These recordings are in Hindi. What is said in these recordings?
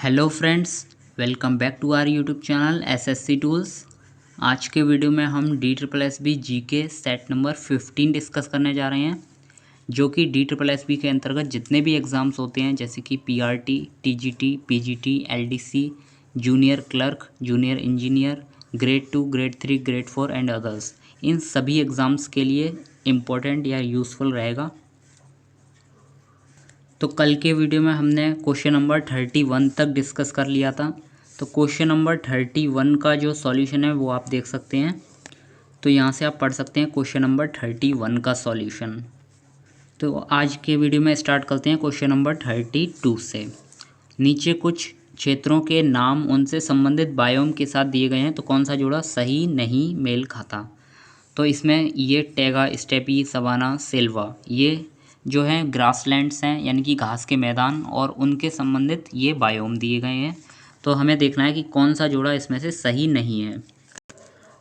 Hello friends, welcome back to our YouTube channel SSC tools. आज के वीडियो में हम DSSB GK set number 15 discuss करने जा रहे हैं, जो कि DSSB के अंतर्गत जितने भी एग्ज़ाम्स होते हैं जैसे कि PRT, TGT, PGT, LDC, junior clerk, junior engineer, grade 2, grade 3, grade 4 and others, इन सभी एग्ज़ाम्स के लिए इम्पोर्टेंट या यूज़फुल रहेगा। तो कल के वीडियो में हमने क्वेश्चन नंबर 31 तक डिस्कस कर लिया था। तो क्वेश्चन नंबर 31 का जो सॉल्यूशन है वो आप देख सकते हैं। तो यहाँ से आप पढ़ सकते हैं क्वेश्चन नंबर 31 का सॉल्यूशन। तो आज के वीडियो में स्टार्ट करते हैं क्वेश्चन नंबर 32 से। नीचे कुछ क्षेत्रों के नाम उनसे संबंधित बायोम के साथ दिए गए हैं, तो कौन सा जोड़ा सही नहीं मेल खाता। तो इसमें ये टैगा, स्टेपी, सवाना, सेल्वा, ये जो है ग्रासलैंड्स हैं, यानी कि घास के मैदान, और उनके संबंधित ये बायोम दिए गए हैं। तो हमें देखना है कि कौन सा जोड़ा इसमें से सही नहीं है।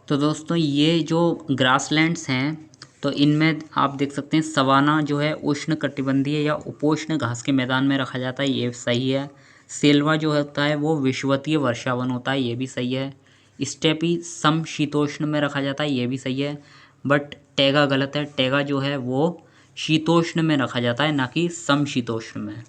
तो दोस्तों, ये जो ग्रासलैंड्स हैं तो इनमें आप देख सकते हैं सवाना जो है उष्ण कटिबंधीय या उपोष्ण घास के मैदान में रखा जाता है, ये सही है। सेल्वा जो होता है वो विषुवतीय वर्षावन होता है, ये भी सही है। स्टेपी समशीतोष्ण में रखा जाता है, ये भी सही है। बट टैगा गलत है, टैगा जो है वो शीतोष्ण में रखा जाता है, ना कि समशीतोष्ण में।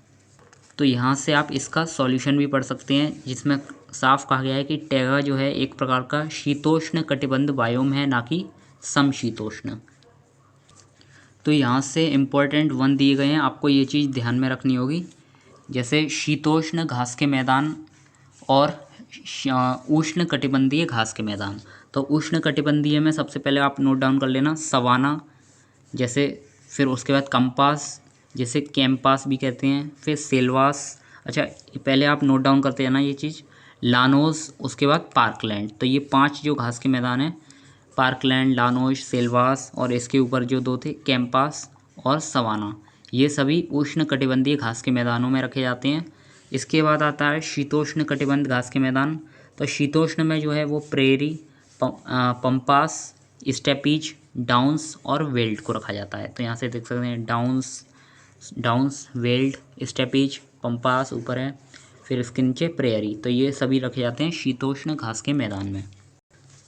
तो यहाँ से आप इसका सॉल्यूशन भी पढ़ सकते हैं, जिसमें साफ कहा गया है कि टैगा जो है एक प्रकार का शीतोष्ण कटिबंध बायोम है, ना कि समशीतोष्ण। तो यहाँ से इम्पोर्टेंट वन दिए गए हैं, आपको ये चीज़ ध्यान में रखनी होगी। जैसे शीतोष्ण घास के मैदान और उष्ण कटिबंधीय घास के मैदान। तो उष्ण कटिबंधीय में सबसे पहले आप नोट डाउन कर लेना सवाना, जैसे फिर उसके बाद कंपास, जैसे कैंपास भी कहते हैं, फिर सेल्वास। अच्छा, पहले आप नोट डाउन करते जाना ये चीज़। लानोस, उसके बाद पार्कलैंड। तो ये 5 जो घास के मैदान हैं, पार्कलैंड, लानोस, सेल्वास, और इसके ऊपर जो 2 थे कैंपास और सवाना, ये सभी उष्ण कटिबंधीय घास के मैदानों में रखे जाते हैं। इसके बाद आता है शीतोष्ण कटिबंध घास के मैदान। तो शीतोष्ण में जो है वो प्रेरी, पंपास, स्टेपीज, डाउन्स और वेल्ड को रखा जाता है। तो यहाँ से देख सकते हैं डाउन्स, वेल्ड, स्टेपीज, पंपास ऊपर है, फिर इसके नीचे प्रेयरी। तो ये सभी रखे जाते हैं शीतोष्ण घास के मैदान में।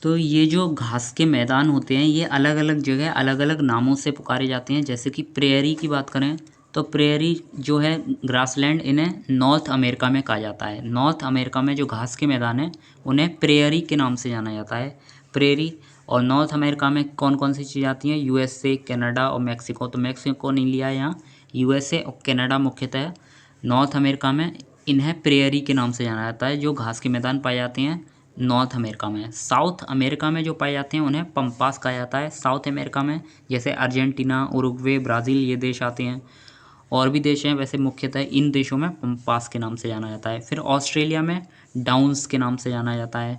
तो ये जो घास के मैदान होते हैं ये अलग अलग जगह अलग अलग नामों से पुकारे जाते हैं। जैसे कि प्रेयरी की बात करें तो प्रेयरी जो है ग्रासलैंड, इन्हें नॉर्थ अमेरिका में कहा जाता है। नॉर्थ अमेरिका में जो घास के मैदान हैं उन्हें प्रेयरी के नाम से जाना जाता है, प्रेयरी। और नॉर्थ अमेरिका में कौन कौन सी चीज़ें आती हैं, यूएसए, कनाडा और मैक्सिको। तो मैक्सिको नहीं लिया है यहाँ, यूएसए और कनाडा मुख्यतः। नॉर्थ अमेरिका में इन्हें प्रेयरी के नाम से जाना जाता है, जो घास के मैदान पाए जाते हैं नॉर्थ अमेरिका में। साउथ अमेरिका में जो पाए जाते हैं उन्हें पंपास कहा जाता है। साउथ अमेरिका में जैसे अर्जेंटीना, उरुग्वे, ब्राज़ील, ये देश आते हैं। और भी देश हैं, वैसे मुख्यतः इन देशों में पंपास के नाम से जाना जाता है। फिर ऑस्ट्रेलिया में डाउन्स के नाम से जाना जाता है।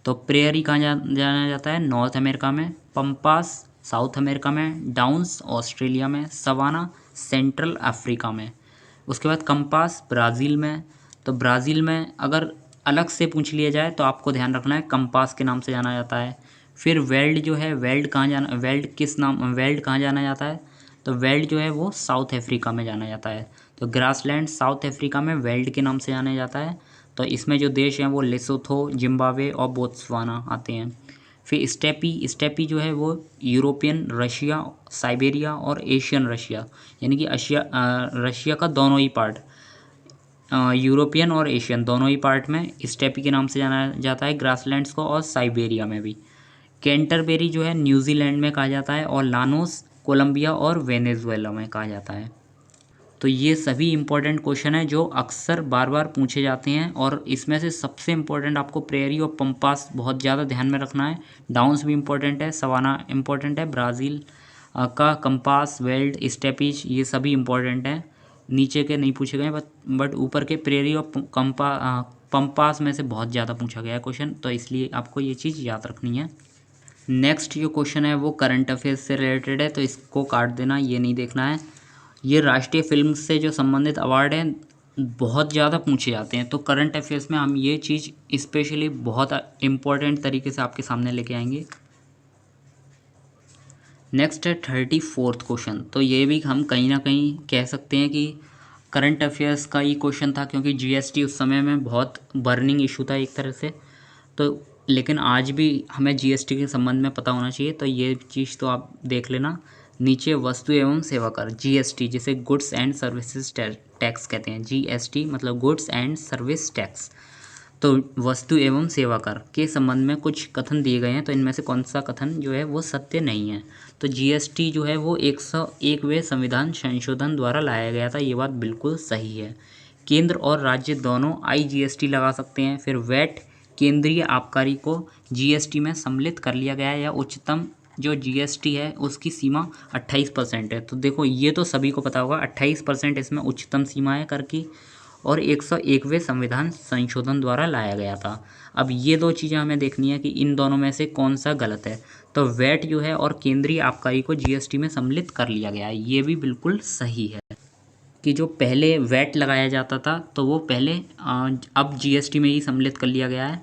तो प्रेयरी कहाँ जाना जाता है, नॉर्थ अमेरिका में, पंपास साउथ अमेरिका में, डाउन्स ऑस्ट्रेलिया में, सवाना सेंट्रल अफ्रीका में। उसके बाद कंपास ब्राज़ील में। तो ब्राज़ील में अगर अलग से पूछ लिया जाए तो आपको ध्यान रखना है कंपास के नाम से जाना जाता है। फिर वेल्ड जो है, वेल्ड कहाँ जाना जाता है, तो वेल्ड जो है वो साउथ अफ्रीका में जाना जाता है। तो ग्रासलैंड साउथ अफ्रीका में वेल्ड के नाम से जाना जाता है। तो इसमें जो देश हैं वो लेसोथो, जिम्बाब्वे और बोत्सवाना आते हैं। फिर स्टेपी जो है वो यूरोपियन रशिया, साइबेरिया और एशियन रशिया, यानी कि रशिया का दोनों ही पार्ट, यूरोपियन और एशियन दोनों ही पार्ट में स्टेपी के नाम से जाना जाता है ग्रासलैंड्स को, और साइबेरिया में भी। कैंटरबेरी जो है न्यूजीलैंड में कहा जाता है, और लानोस कोलंबिया और वेनेजुएला में कहा जाता है। तो ये सभी इंपॉर्टेंट क्वेश्चन हैं जो अक्सर बार बार पूछे जाते हैं, और इसमें से सबसे इम्पोर्टेंट आपको प्रेयरी और पंपास बहुत ज़्यादा ध्यान में रखना है। डाउन्स भी इम्पोर्टेंट है, सवाना इम्पोर्टेंट है, ब्राज़ील का कंपास, वेल्ड, स्टेपीज, ये सभी इम्पोर्टेंट हैं। नीचे के नहीं पूछे गए, बट ऊपर के प्रेयरी और पंपास में से बहुत ज़्यादा पूछा गया है क्वेश्चन, तो इसलिए आपको ये चीज़ याद रखनी है। नेक्स्ट जो क्वेश्चन है वो करंट अफेयर्स से रिलेटेड है, तो इसको काट देना, ये नहीं देखना है। ये राष्ट्रीय फिल्म से जो संबंधित अवार्ड हैं बहुत ज़्यादा पूछे जाते हैं, तो करंट अफेयर्स में हम ये चीज़ स्पेशली बहुत इम्पोर्टेंट तरीके से आपके सामने लेके आएंगे। नेक्स्ट है 34th क्वेश्चन। तो ये भी हम कहीं ना कहीं कह सकते हैं कि करंट अफेयर्स का ही क्वेश्चन था, क्योंकि जीएसटी उस समय में बहुत बर्निंग इशू था एक तरह से। तो लेकिन आज भी हमें जीएसटी के संबंध में पता होना चाहिए, तो ये चीज़ तो आप देख लेना। नीचे वस्तु एवं सेवा कर जीएसटी, जिसे गुड्स एंड सर्विसेज टैक्स कहते हैं। जीएसटी मतलब गुड्स एंड सर्विस टैक्स। तो वस्तु एवं सेवा कर के संबंध में कुछ कथन दिए गए हैं, तो इनमें से कौन सा कथन जो है वो सत्य नहीं है। तो जीएसटी जो है वो 101वें संविधान संशोधन द्वारा लाया गया था, ये बात बिल्कुल सही है। केंद्र और राज्य दोनों आईजीएसटी लगा सकते हैं। फिर वैट केंद्रीय आबकारी को जीएसटी में सम्मिलित कर लिया गया है, या उच्चतम जो जीएसटी है उसकी सीमा 28% है। तो देखो ये तो सभी को पता होगा, 28% इसमें उच्चतम सीमा है कर की, और 101वें संविधान संशोधन द्वारा लाया गया था। अब ये दो चीज़ें हमें देखनी है कि इन दोनों में से कौन सा गलत है। तो वैट जो है और केंद्रीय आबकारी को जीएसटी में सम्मिलित कर लिया गया है, ये भी बिल्कुल सही है। कि जो पहले वैट लगाया जाता था तो वो पहले अब जीएसटी में ही सम्मिलित कर लिया गया है,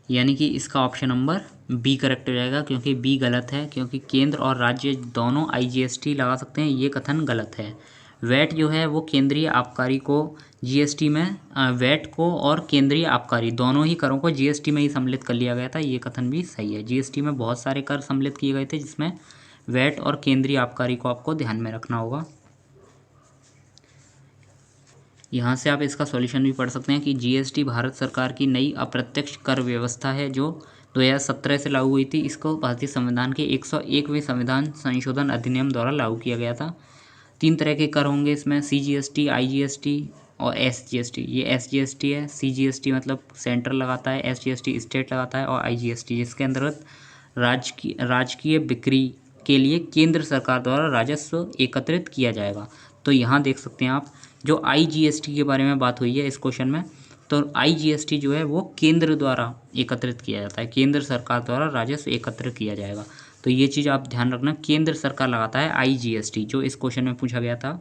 यानी कि इसका ऑप्शन नंबर बी करेक्ट हो जाएगा, क्योंकि बी गलत है, क्योंकि केंद्र और राज्य दोनों आईजीएसटी लगा सकते हैं, ये कथन गलत है। वैट जो है वो केंद्रीय आबकारी को जीएसटी में वैट को और केंद्रीय आबकारी दोनों ही करों को जीएसटी में ही सम्मिलित कर लिया गया था, ये कथन भी सही है। जीएसटी में बहुत सारे कर सम्मिलित किए गए थे, जिसमें वैट और केंद्रीय आबकारी को आपको ध्यान में रखना होगा। यहाँ से आप इसका सॉल्यूशन भी पढ़ सकते हैं कि जीएसटी भारत सरकार की नई अप्रत्यक्ष कर व्यवस्था है, जो 2017 से लागू हुई थी। इसको भारतीय संविधान के 101वें संविधान संशोधन अधिनियम द्वारा लागू किया गया था। 3 तरह के कर होंगे इसमें, सीजीएसटी, आईजीएसटी और एसजीएसटी। ये एसजीएसटी है, सीजीएसटी मतलब सेंट्रल लगाता है, एसजीएसटी स्टेट लगाता है, और आईजीएसटी जिसके अंतर्गत राजकीय बिक्री के लिए केंद्र सरकार द्वारा राजस्व एकत्रित किया जाएगा। तो यहाँ देख सकते हैं आप, जो आईजीएसटी के बारे में बात हुई है इस क्वेश्चन में, तो आईजीएसटी जो है वो केंद्र द्वारा एकत्रित किया जाता है, केंद्र सरकार द्वारा राजस्व एकत्र किया जाएगा। तो ये चीज़ आप ध्यान रखना, केंद्र सरकार लगाता है आईजीएसटी, जो इस क्वेश्चन में पूछा गया था।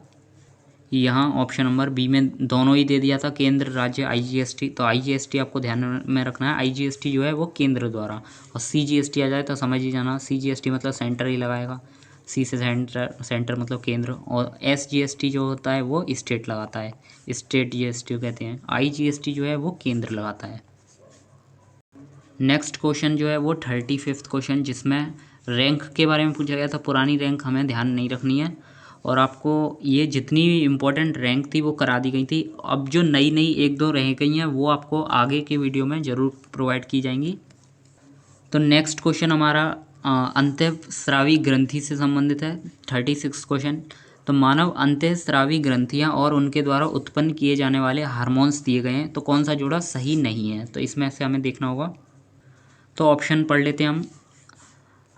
यहाँ ऑप्शन नंबर बी में दोनों ही दे दिया था, केंद्र राज्य आईजीएसटी। तो आईजीएसटी आपको ध्यान में रखना है, आईजीएसटी जो है वो केंद्र द्वारा। और सीजीएसटी आ जाए तो समझ ही जाना, सीजीएसटी मतलब सेंटर ही लगाएगा, सी से सेंटर मतलब केंद्र। और एसजीएसटी जो होता है वो स्टेट लगाता है, स्टेट जीएसटी कहते हैं। आईजीएसटी जो है वो केंद्र लगाता है। नेक्स्ट क्वेश्चन जो है वो 35वां क्वेश्चन, जिसमें रैंक के बारे में पूछा गया था। पुरानी रैंक हमें ध्यान नहीं रखनी है, और आपको ये जितनी भी इम्पोर्टेंट रैंक थी वो करा दी गई थी। अब जो नई नई 1-2 रह गई हैं वो आपको आगे के वीडियो में ज़रूर प्रोवाइड की जाएंगी। तो नेक्स्ट क्वेश्चन हमारा अंतःस्रावी ग्रंथि से संबंधित है, 36 क्वेश्चन। तो मानव अंतःस्रावी ग्रंथियां और उनके द्वारा उत्पन्न किए जाने वाले हार्मोन्स दिए गए हैं, तो कौन सा जोड़ा सही नहीं है, तो इसमें से हमें देखना होगा। तो ऑप्शन पढ़ लेते हैं हम।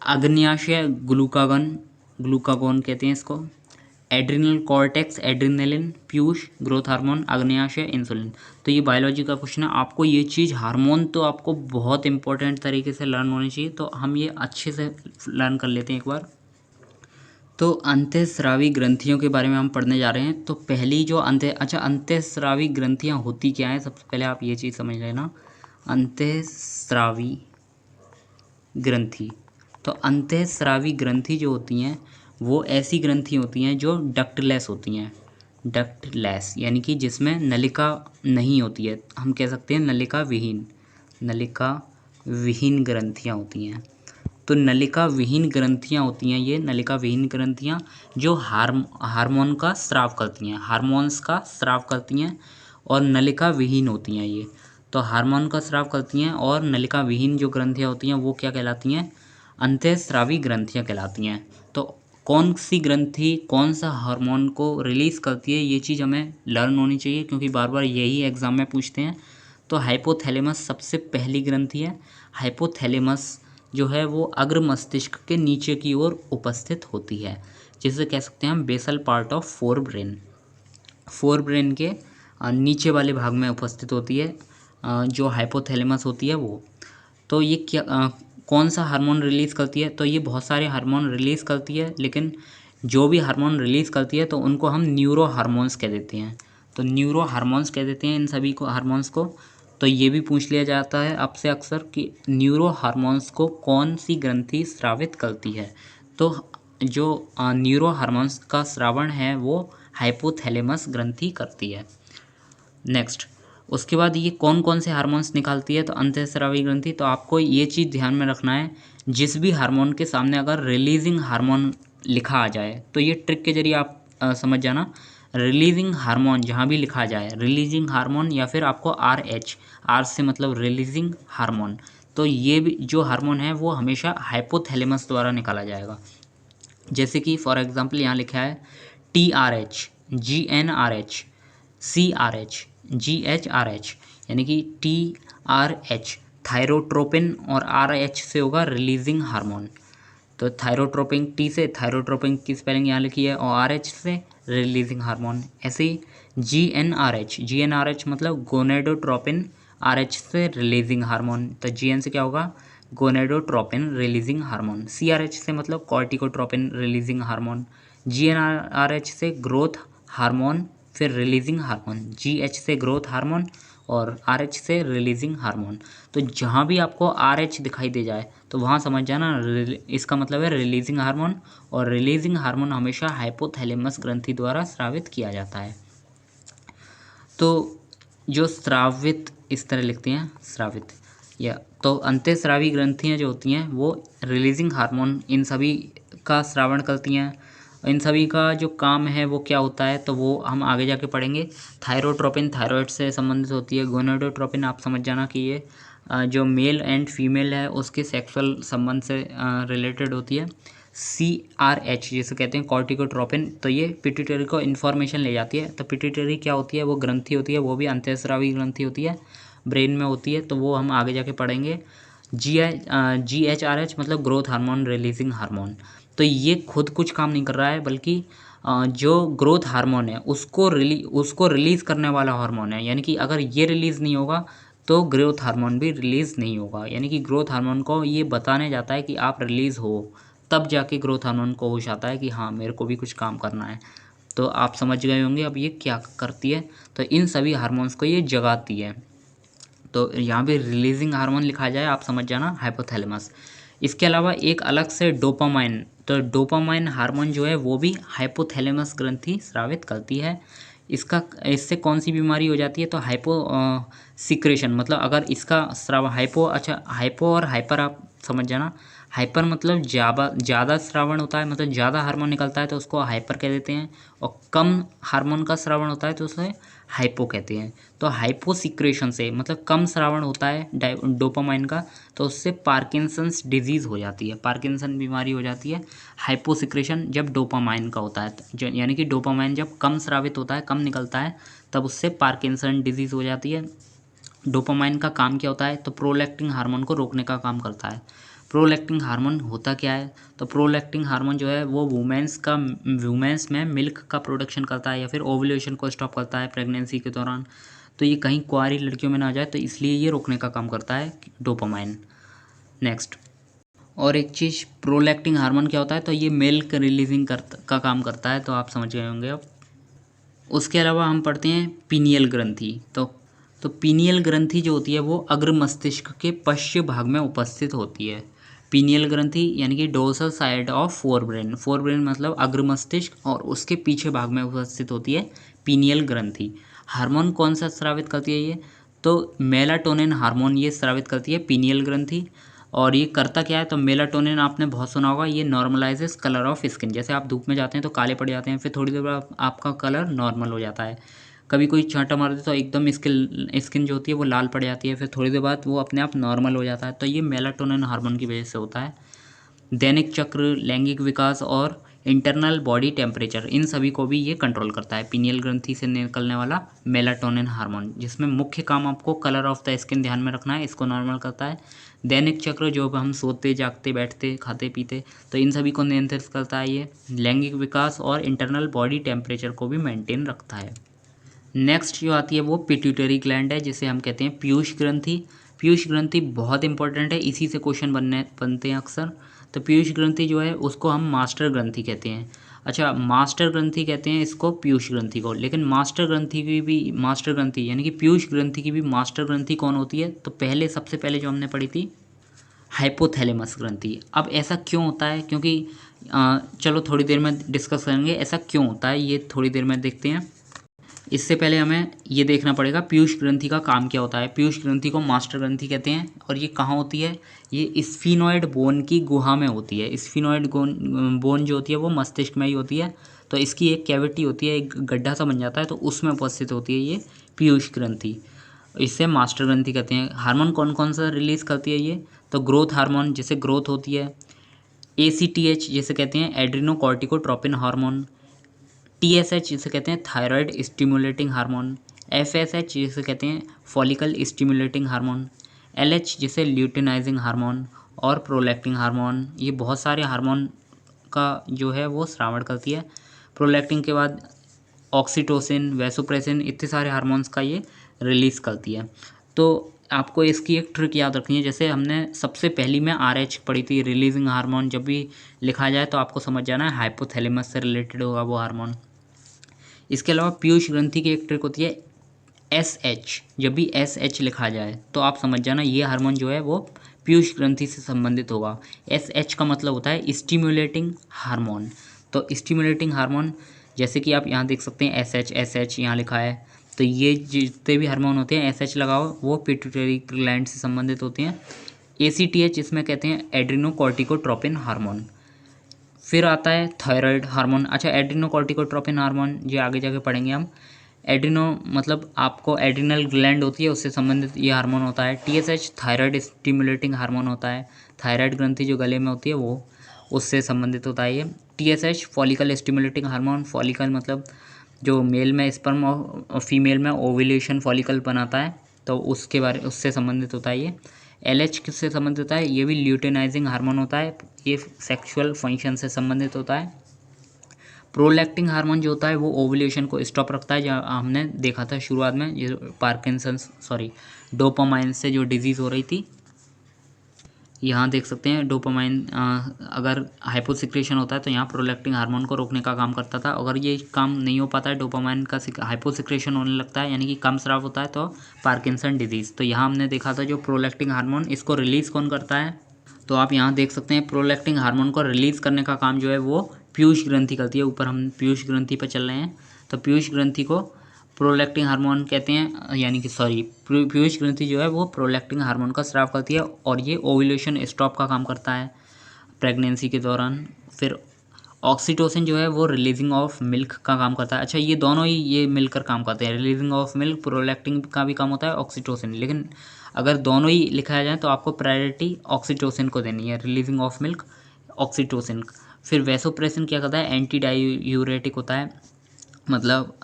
अग्न्याशय ग्लूकागोन कहते हैं इसको, एड्रिनल कॉर्टेक्स एड्रिनलिन, पीयूष ग्रोथ हार्मोन, अग्न्याशय इंसुलिन। तो ये बायोलॉजी का क्वेश्चन है, आपको ये चीज़ हार्मोन तो आपको बहुत इंपॉर्टेंट तरीके से लर्न होनी चाहिए, तो हम ये अच्छे से लर्न कर लेते हैं एक बार। तो अंतःस्रावी ग्रंथियों के बारे में हम पढ़ने जा रहे हैं। तो पहली जो अंतःस्रावी ग्रंथियाँ होती क्या हैं, सबसे पहले आप ये चीज़ समझ लेना। अंतःस्रावी ग्रंथि, तो अंतःस्रावी ग्रंथि जो होती हैं वो ऐसी ग्रंथि होती हैं जो डक्टलेस होती हैं। डक्टलेस यानी कि जिसमें नलिका नहीं होती है, हम कह सकते हैं नलिका विहीन ग्रंथियाँ होती हैं। तो नलिका विहीन ग्रंथियाँ होती हैं, ये नलिका विहीन ग्रंथियाँ जो हार्मोन का स्राव करती हैं, हार्मोन्स का स्राव करती हैं, और नलिका विहीन होती हैं ये। तो हार्मोन का स्राव करती हैं, और नलिका विहीन जो ग्रंथियाँ होती हैं वो क्या कहलाती हैं, अंतःस्रावी ग्रंथियाँ कहलाती हैं। तो कौन सी ग्रंथि कौन सा हार्मोन को रिलीज़ करती है, ये चीज़ हमें लर्न होनी चाहिए, क्योंकि बार बार यही एग्ज़ाम में पूछते हैं। तो हाइपोथैलेमस सबसे पहली ग्रंथि है। हाइपोथैलेमस जो है वो अग्र मस्तिष्क के नीचे की ओर उपस्थित होती है, जिसे कह सकते हैं हम basal part of forebrain के नीचे वाले भाग में उपस्थित होती है, जो हाइपोथैलेमस होती है वो। तो ये क्या कौन सा हार्मोन रिलीज़ करती है, तो ये बहुत सारे हार्मोन रिलीज़ करती है, लेकिन जो भी हार्मोन रिलीज़ करती है तो उनको हम न्यूरो हार्मोन्स कह देते हैं। तो न्यूरो हार्मोन्स कह देते हैं इन सभी को हार्मोन्स को। तो ये भी पूछ लिया जाता है आपसे अक्सर कि न्यूरो हार्मोन्स को कौन सी ग्रंथि स्रावित करती है। तो जो न्यूरो हार्मोन्स का स्रावण है वो हाइपोथैलेमस ग्रंथि करती है। नेक्स्ट, उसके बाद ये कौन कौन से हार्मोन्स निकालती है, तो अंतःस्रावी ग्रंथि। तो आपको ये चीज़ ध्यान में रखना है, जिस भी हार्मोन के सामने अगर रिलीजिंग हार्मोन लिखा आ जाए तो ये ट्रिक के जरिए आप समझ जाना। रिलीजिंग हार्मोन जहाँ भी लिखा जाए, रिलीजिंग हार्मोन या फिर आपको आर से मतलब रिलीजिंग हार्मोन, तो ये भी जो हार्मोन है वो हमेशा हाइपोथैलेमस द्वारा निकाला जाएगा। जैसे कि फॉर एग्जांपल यहाँ लिखा है TRH, GnRH, CRH, GHRH, यानी कि TRH थायरोट्रोपिन और RH से होगा रिलीजिंग हार्मोन। तो थायरोट्रोपिन T से थायरोट्रोपिन की स्पेलिंग यहाँ लिखी है और RH से रिलीजिंग हार्मोन। ऐसे ही GnRH मतलब गोनेडोट्रोपिन, RH से रिलीजिंग हार्मोन। तो GN से क्या होगा, गोनेडोट्रोपिन रिलीजिंग हार्मोन। CRH से मतलब कॉर्टिकोट्रोपिन रिलीजिंग हार्मोन। GnRH से ग्रोथ हार्मोन फिर रिलीजिंग हार्मोन। GH से ग्रोथ हार्मोन और RH से रिलीजिंग हार्मोन। तो जहाँ भी आपको RH दिखाई दे जाए तो वहाँ समझ जाना इसका मतलब है रिलीजिंग हार्मोन, और रिलीजिंग हार्मोन हमेशा हाइपोथैलेमस ग्रंथि द्वारा स्रावित किया जाता है। तो जो स्रावित इस तरह लिखते हैं स्रावित, या तो अंतःस्रावी ग्रंथियाँ जो होती हैं वो रिलीजिंग हार्मोन इन सभी का स्रावण करती हैं। इन सभी का जो काम है वो क्या होता है तो वो हम आगे जाके पढ़ेंगे। थायरोट्रोपिन थायराइड से संबंधित होती है। गोनाडोट्रोपिन आप समझ जाना कि ये जो मेल एंड फीमेल है उसके सेक्सुअल संबंध से रिलेटेड होती है। CRH जिसे कहते हैं कॉर्टिकोट्रोपिन, तो ये पिट्यूटरी को इन्फॉर्मेशन ले जाती है। तो पिट्यूटरी क्या होती है, वो ग्रंथि होती है, वो भी अंतःस्रावी ग्रंथि होती है, ब्रेन में होती है, तो वो हम आगे जाके पढ़ेंगे। GHRH मतलब ग्रोथ हार्मोन रिलीजिंग हार्मोन। तो ये खुद कुछ काम नहीं कर रहा है, बल्कि जो ग्रोथ हार्मोन है उसको रिलीज़ करने वाला हार्मोन है। यानी कि अगर ये रिलीज़ नहीं होगा तो ग्रोथ हार्मोन भी रिलीज़ नहीं होगा। यानी कि ग्रोथ हार्मोन को ये बताने जाता है कि आप रिलीज़ हो, तब जाके ग्रोथ हार्मोन को होश आता है कि हाँ मेरे को भी कुछ काम करना है। तो आप समझ गए होंगे अब ये क्या करती है। तो इन सभी हार्मोन्स को ये जगाती है। तो यहाँ पे रिलीजिंग हार्मोन लिखा जाए आप समझ जाना हाइपोथैलेमस। इसके अलावा एक अलग से डोपामाइन, तो डोपामाइन हार्मोन जो है वो भी हाइपोथैलेमस ग्रंथि स्रावित करती है। इससे कौन सी बीमारी हो जाती है तो हाइपो सिक्रेशन, मतलब अगर इसका स्राव हाइपो और हाइपर आप समझ जाना। हाइपर मतलब ज़्यादा श्रावण होता है, मतलब ज़्यादा हार्मोन निकलता है तो उसको हाइपर कह देते हैं, और कम हार्मोन का श्रावण होता है तो उसे हाइपो कहते हैं। तो हाइपो सिक्रेशन से मतलब कम श्रावण होता है डोपामाइन का, तो उससे पार्किंसंस डिजीज़ हो जाती है, पार्किंसन बीमारी हो जाती है। हाइपो सिक्रेशन जब डोपामाइन का होता है, यानी कि डोपामाइन जब कम स्रावित होता है, कम निकलता है, तब उससे पार्किंसन डिजीज़ हो जाती है। डोपामाइन का काम क्या होता है तो प्रोलैक्टिन हार्मोन को रोकने का काम करता है। प्रोलैक्टिन हार्मोन होता क्या है तो प्रोलैक्टिन हार्मोन जो है वो वुमेन्स में मिल्क का प्रोडक्शन करता है या फिर ओव्यूलेशन को स्टॉप करता है प्रेगनेंसी के दौरान। तो ये कहीं कुंवारी लड़कियों में ना जाए, तो इसलिए ये रोकने का काम करता है डोपामाइन। नेक्स्ट, और एक चीज़ प्रोलैक्टिन हार्मोन क्या होता है तो ये मिल्क रिलीजिंग का काम करता है, तो आप समझ गए होंगे अब। उसके अलावा हम पढ़ते हैं पीनियल ग्रंथि। तो पीनियल ग्रंथि जो होती है वो अग्र मस्तिष्क के पश्चिम भाग में उपस्थित होती है। पीनियल ग्रंथि यानी कि डोर्सल साइड ऑफ फोरब्रेन मतलब अग्र मस्तिष्क, और उसके पीछे भाग में उपस्थित होती है पीनियल ग्रंथि। हार्मोन कौन सा स्रावित करती है ये तो मेलाटोनिन हार्मोन ये स्रावित करती है पीनियल ग्रंथि। और ये करता क्या है तो मेलाटोनिन आपने बहुत सुना होगा, ये नॉर्मलाइजेस कलर ऑफ स्किन। जैसे आप धूप में जाते हैं तो काले पड़ जाते हैं, फिर थोड़ी देर बाद आपका कलर नॉर्मल हो जाता है। कभी कोई छांटा मार दे तो एकदम स्किन जो होती है वो लाल पड़ जाती है, फिर थोड़ी देर बाद वो अपने आप नॉर्मल हो जाता है। तो ये मेलाटोनिन हार्मोन की वजह से होता है। दैनिक चक्र, लैंगिक विकास और इंटरनल बॉडी टेम्परेचर, इन सभी को भी ये कंट्रोल करता है पीनियल ग्रंथि से निकलने वाला मेलाटोनिन हार्मोन, जिसमें मुख्य काम आपको कलर ऑफ द स्किन ध्यान में रखना है, इसको नॉर्मल करता है। दैनिक चक्र जो हम सोते जागते बैठते खाते पीते, तो इन सभी को नियंत्रित करता है ये। लैंगिक विकास और इंटरनल बॉडी टेम्परेचर को भी मेंटेन रखता है। नेक्स्ट जो आती है वो पिट्यूटरी ग्लैंड है, जिसे हम कहते हैं पीयूष ग्रंथि। पीयूष ग्रंथि बहुत इंपॉर्टेंट है, इसी से क्वेश्चन बनते हैं अक्सर। तो पीयूष ग्रंथि जो है उसको हम मास्टर ग्रंथि कहते हैं। अच्छा, मास्टर ग्रंथि कहते हैं इसको पीयूष ग्रंथि को, लेकिन मास्टर ग्रंथि यानी कि पीयूष ग्रंथि की भी मास्टर ग्रंथि कौन होती है तो सबसे पहले जो हमने पढ़ी थी हाइपोथैलेमस ग्रंथि। अब ऐसा क्यों होता है, क्योंकि चलो थोड़ी देर में डिस्कस करेंगे ऐसा क्यों होता है, ये थोड़ी देर में देखते हैं। इससे पहले हमें ये देखना पड़ेगा पीयूष ग्रंथि का काम क्या होता है। पीयूष ग्रंथि को मास्टर ग्रंथि कहते हैं और ये कहाँ होती है, ये स्फीनोइड बोन की गुहा में होती है। स्फीनोइड बोन जो होती है वो मस्तिष्क में ही होती है, तो इसकी एक कैविटी होती है, एक गड्ढा सा बन जाता है, तो उसमें उपस्थित होती है ये पीयूष ग्रंथि। इसे मास्टर ग्रंथि कहते हैं। हार्मोन कौन कौन सा रिलीज़ करती है ये, तो ग्रोथ हार्मोन जिससे ग्रोथ होती है, ACTH जिसे कहते हैं एड्रीनोकॉर्टिकोट्रोपिन हार्मोन, TSH जिसे कहते हैं थायराइड स्टिमुलेटिंग हार्मोन, FSH जिसे कहते हैं फॉलिकल स्टिमुलेटिंग हार्मोन, LH जिसे ल्यूटिनाइजिंग हार्मोन और प्रोलैक्टिन हार्मोन। ये बहुत सारे हार्मोन का जो है वो श्रावण करती है। प्रोलैक्टिन के बाद ऑक्सीटोसिन, वैसोप्रेसिन, इतने सारे हार्मोन्स का ये रिलीज़ करती है। तो आपको इसकी एक ट्रिक याद रखनी है। जैसे हमने सबसे पहली में RH पढ़ी थी, रिलीजिंग हार्मोन, जब भी लिखा जाए तो आपको समझ जाना है हाइपोथैलेमस से रिलेटेड होगा वो हार्मोन। इसके अलावा पीयूष ग्रंथि की एक ट्रिक होती है SH, जब भी SH लिखा जाए तो आप समझ जाना ये हार्मोन जो है वो पीयूष ग्रंथि से संबंधित होगा। SH का मतलब होता है स्टिमुलेटिंग हार्मोन। तो स्टिमुलेटिंग हार्मोन जैसे कि आप यहाँ देख सकते हैं SH यहाँ लिखा है, तो ये जितने भी हार्मोन होते हैं SH लगाओ वो पिट्यूटरी ग्लैंड से संबंधित होते हैं। ACTH इसमें कहते हैं एड्रीनोकॉर्टिकोट्रोपिन हार्मोन। फिर आता है थायराइड हार्मोन। अच्छा, एड्रीनोकॉर्टिकोट्रोपिन हार्मोन ये आगे जाके पढ़ेंगे हम। एड्रीनो मतलब आपको एड्रिनल ग्लैंड होती है उससे संबंधित ये हार्मोन होता है। TSH थायराइड स्टिमुलेटिंग हार्मोन होता है। थायराइड ग्रंथि जो गले में होती है वो उससे संबंधित होता है ये। TSH follicle stimulating hormone. Follicle मतलब जो मेल में स्पर्म और फीमेल में ओव्यूलेशन फॉलिकल बनाता है, तो उससे संबंधित होता है ये। LH किससे संबंधित होता है, ये भी ल्यूटेनाइजिंग हार्मोन होता है, ये सेक्सुअल फंक्शन से संबंधित होता है। प्रोलैक्टिन हार्मोन जो होता है वो ओव्यूलेशन को स्टॉप रखता है, जहाँ हमने देखा था शुरुआत में ये डोपामाइन से जो डिजीज़ हो रही थी। यहाँ देख सकते हैं डोपामाइन अगर हाइपोसिक्रेशन होता है तो यहाँ प्रोलैक्टिन हार्मोन को रोकने का काम करता था। अगर ये काम नहीं हो पाता है, डोपामाइन का हाइपोसिक्रेशन होने लगता है यानी कि कम स्राव होता है, तो पार्किंसन डिजीज़। तो यहाँ हमने देखा था जो प्रोलैक्टिन हार्मोन, इसको रिलीज़ कौन करता है, तो आप यहाँ देख सकते हैं प्रोलैक्टिन हार्मोन को रिलीज़ करने का काम जो है वो पीयूष ग्रंथि करती है। ऊपर हम पीयूष ग्रंथि पर चल रहे हैं, तो पीयूष ग्रंथि को प्रोलैक्टिन हार्मोन कहते हैं, यानी कि पीयूष ग्रंथि जो है वो प्रोलैक्टिन हार्मोन का स्राव करती है और ये ओव्यूलेशन स्टॉप का काम करता है प्रेगनेंसी के दौरान। फिर ऑक्सीटोसिन जो है वो रिलीजिंग ऑफ मिल्क का काम करता है। अच्छा, ये दोनों ही ये मिलकर काम करते हैं, रिलीजिंग ऑफ मिल्क, प्रोलैक्टिन का भी काम होता है, ऑक्सीटोसिन। लेकिन अगर दोनों ही लिखाया जाए तो आपको प्रायोरिटी ऑक्सीटोसिन को देनी है, रिलीजिंग ऑफ मिल्क, ऑक्सीटोसिन। फिर वैसोप्रेसिन क्या करता है, एंटी डायूरेटिक होता है, मतलब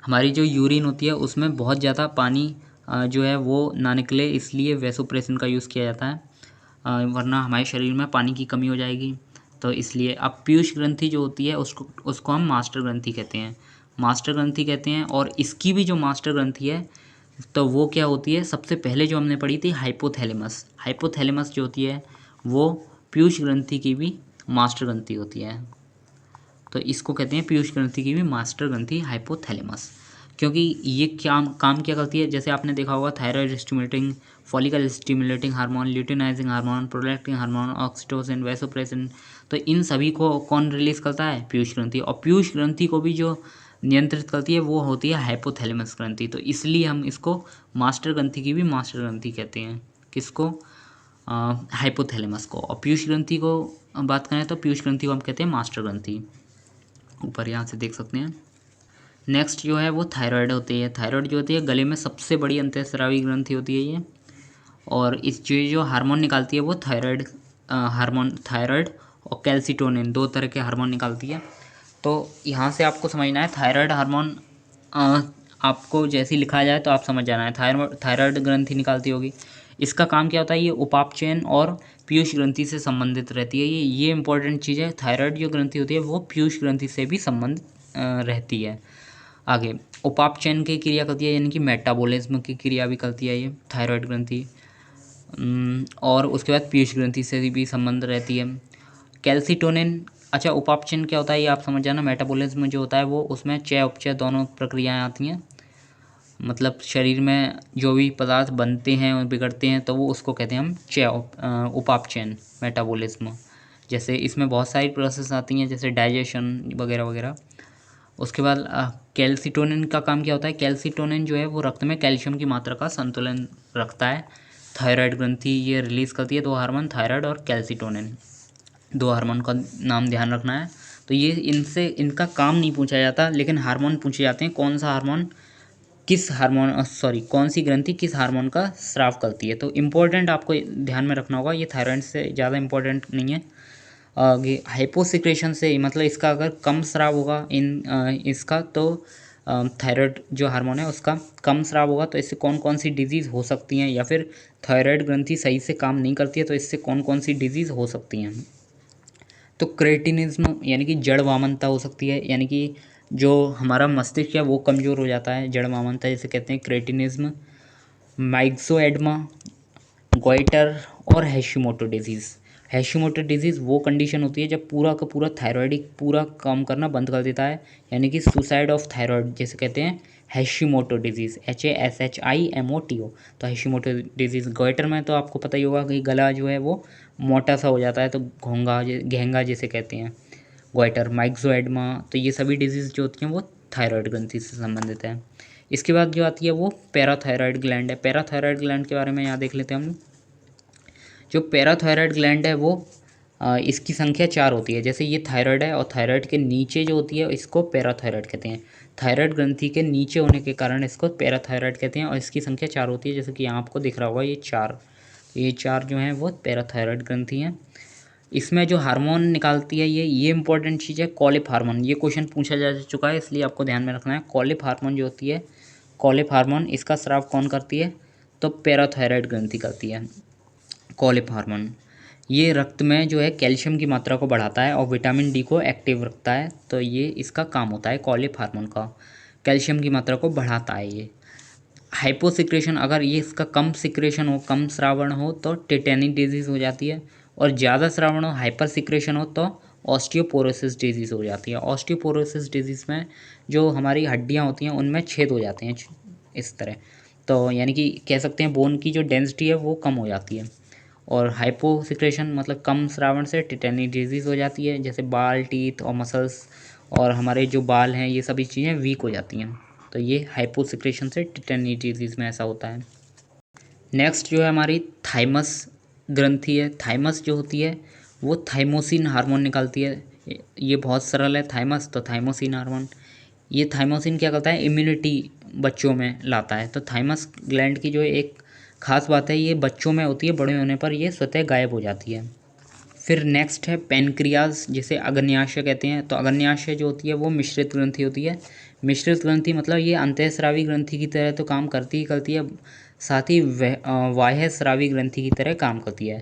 हमारी जो यूरिन होती है उसमें बहुत ज़्यादा पानी जो है वो ना निकले, इसलिए वैसोप्रेसिन का यूज़ किया जाता है, वरना हमारे शरीर में पानी की कमी हो जाएगी। तो इसलिए अब पीयूष ग्रंथि जो होती है उसको हम मास्टर ग्रंथि कहते हैं, मास्टर ग्रंथि कहते हैं। और इसकी भी जो मास्टर ग्रंथि है तो वो क्या होती है, सबसे पहले जो हमने पढ़ी थी हाइपोथैलेमस, हाइपोथैलेमस जो होती है वो पीयूष ग्रंथि की भी मास्टर ग्रंथि होती है। तो इसको कहते हैं पीयूष ग्रंथि की भी मास्टर ग्रंथि हाइपोथैलेमस, क्योंकि ये काम क्या करती है, जैसे आपने देखा होगा thyroid stimulating, follicle stimulating hormone, luteinizing hormone, prolactin hormone, oxytocin, vasopressin, तो इन सभी को कौन रिलीज़ करता है, पीयूष ग्रंथि। और पीयूष ग्रंथि को भी जो नियंत्रित करती है वो होती है हाइपोथैलेमस ग्रंथि। तो इसलिए हम इसको मास्टर ग्रंथि की भी मास्टर ग्रंथि कहते हैं, किसको, हाइपोथैलेमस को। और पीयूष ग्रंथि को बात करें तो पीयूष ग्रंथि को हम कहते हैं मास्टर ग्रंथि, ऊपर यहाँ से देख सकते हैं। नेक्स्ट जो है वो थायराइड होती है। थायराइड जो होती है गले में सबसे बड़ी अंतःस्रावी ग्रंथि होती है ये, और इस जो हार्मोन निकालती है वो थायराइड हार्मोन, थायराइड और कैल्सिटोनिन, दो तरह के हार्मोन निकालती है। तो यहाँ से आपको समझना है थायराइड हार्मोन, आपको जैसे ही लिखा जाए तो आप समझ जाना है, थायराइड ग्रंथि निकालती होगी। इसका काम क्या होता है, ये उपापचयन और पीयूष ग्रंथि से संबंधित रहती है। ये इंपॉर्टेंट चीज़ है, थायराइड जो ग्रंथि होती है वो पीयूष ग्रंथि से भी संबंधित रहती है। आगे उपापचयन की क्रिया करती है, यानी कि मेटाबॉलिज्म की क्रिया भी करती है ये थायराइड ग्रंथि। और उसके बाद पीयूष ग्रंथि से भी संबंध रहती है। कैल्सिटोनिन, अच्छा उपापचयन क्या होता है ये आप समझ जाना। मेटाबॉलिज्म जो होता है वो उसमें चय उपचय दोनों प्रक्रियाएं आती हैं, मतलब शरीर में जो भी पदार्थ बनते हैं और बिगड़ते हैं तो वो उसको कहते हैं हम चय उपापचयन, मेटाबॉलिज्म। जैसे इसमें बहुत सारी प्रोसेस आती हैं, जैसे डाइजेशन वगैरह वगैरह। उसके बाद कैल्सिटोनिन का काम क्या होता है? कैल्सिटोनिन जो है वो रक्त में कैल्शियम की मात्रा का संतुलन रखता है। थायराइड ग्रंथि ये रिलीज़ करती है 2 हार्मोन, थायराइड और कैल्सिटोनिन। 2 हार्मोन का नाम ध्यान रखना है। तो ये इनसे इनका काम नहीं पूछा जाता, लेकिन हार्मोन पूछे जाते हैं। कौन सा हार्मोन किस हार्मोन कौन सी ग्रंथि किस हार्मोन का स्राव करती है। तो इम्पोर्टेंट आपको ध्यान में रखना होगा, ये थायराइड से ज़्यादा इम्पोर्टेंट नहीं है। आगे हाइपोसिक्रेशन से, मतलब इसका अगर कम स्राव होगा इसका, तो थायराइड जो हार्मोन है उसका कम स्राव होगा, तो इससे कौन कौन सी डिजीज़ हो सकती हैं, या फिर थायराइड ग्रंथि सही से काम नहीं करती है तो इससे कौन कौन सी डिजीज़ हो सकती हैं। तो क्रेटिनिज्म यानी कि जड़ वामनता हो सकती है, यानी कि जो हमारा मस्तिष्क है वो कमज़ोर हो जाता है, जड़ वामनता जिसे कहते हैं क्रेटिनिज्म। माइक्सोएडमा, गोइटर और हैशिमोटो डिजीज़। हैशिमोटो डिजीज़ वो कंडीशन होती है जब पूरा का पूरा थायराइड पूरा काम करना बंद कर देता है, यानी कि सुसाइड ऑफ थायराइड जिसे कहते हैं हैशिमोटो डिजीज़, HASHIMOTO। तो हैशिमोटो डिजीज़। गोइटर में तो आपको पता ही होगा कि गला जो है वो मोटा सा हो जाता है, तो घेंगा जिसे कहते हैं गोइटर। माइक्सोएडमा, तो ये सभी डिजीज़ जो होती हैं वो थायराइड ग्रंथि से संबंधित है। इसके बाद जो आती है वो पैराथायराइड ग्लैंड है। पैराथायराइड ग्लैंड के बारे में यहाँ देख लेते हैं हम। जो पैराथायराइड ग्लैंड है वो इसकी संख्या 4 होती है। जैसे ये थायराइड है और थायराइड के नीचे जो होती है इसको पैराथायराइड कहते हैं। थायराइड ग्रंथि के नीचे होने के कारण इसको पैराथायराइड कहते हैं, और इसकी संख्या 4 होती है। जैसे कि यहाँ आपको दिख रहा होगा ये चार जो हैं वो पैराथायराइड ग्रंथि हैं। इसमें जो हार्मोन निकालती है ये इंपॉर्टेंट चीज़ है, कॉलिप हार्मोन। ये क्वेश्चन पूछा जा चुका है, इसलिए आपको ध्यान में रखना है। कॉलिप हार्मोन जो होती है, कॉलिप हार्मोन, इसका स्राव कौन करती है? तो पैराथायराइड ग्रंथि करती है। कॉलिप हार्मोन ये रक्त में जो है कैल्शियम की मात्रा को बढ़ाता है और विटामिन डी को एक्टिव रखता है, तो ये इसका काम होता है कॉलिप हार्मोन का, कैल्शियम की मात्रा को बढ़ाता है ये। हाइपोसिक्रेशन, अगर ये इसका कम सिक्रेशन हो, कम स्रावण हो तो टेटेनिक डिजीज़ हो जाती है, और ज़्यादा स्रावण हो, हाइपर सिक्रेशन हो तो ऑस्टियोपोरोसिस डिजीज़ हो जाती है। ऑस्टियोपोरोसिस डिजीज़ में जो हमारी हड्डियाँ होती हैं उनमें छेद हो जाते हैं इस तरह, तो यानी कि कह सकते हैं बोन की जो डेंसिटी है वो कम हो जाती है। और हाइपोसिक्रेशन मतलब कम स्रावण से टेटेनिक डिजीज़ हो जाती है, जैसे बाल, टीथ और मसल्स और हमारे जो बाल हैं ये सभी चीज़ें वीक हो जाती हैं। तो ये हाइपोसिक्रेशन से टेटेनिक डिजीज़ में ऐसा होता है। नेक्स्ट जो है हमारी थाइमस ग्रंथि है। थाइमस जो होती है वो थाइमोसिन हार्मोन निकालती है। ये बहुत सरल है, थाइमस तो थाइमोसिन हार्मोन। ये थाइमोसिन क्या करता है? इम्यूनिटी बच्चों में लाता है। तो थाइमस ग्लैंड की जो एक खास बात है, ये बच्चों में होती है, बड़े होने पर ये स्वतः गायब हो जाती है। फिर नेक्स्ट है पेनक्रियाज, जिसे अग्न्याशय कहते हैं। तो अग्न्याशय जो होती है वो मिश्रित ग्रंथि होती है। मिश्रित ग्रंथि मतलब ये अंतःस्रावी ग्रंथि की तरह तो काम करती ही करती है, साथ ही बाह्य स्रावी ग्रंथि की तरह काम करती है।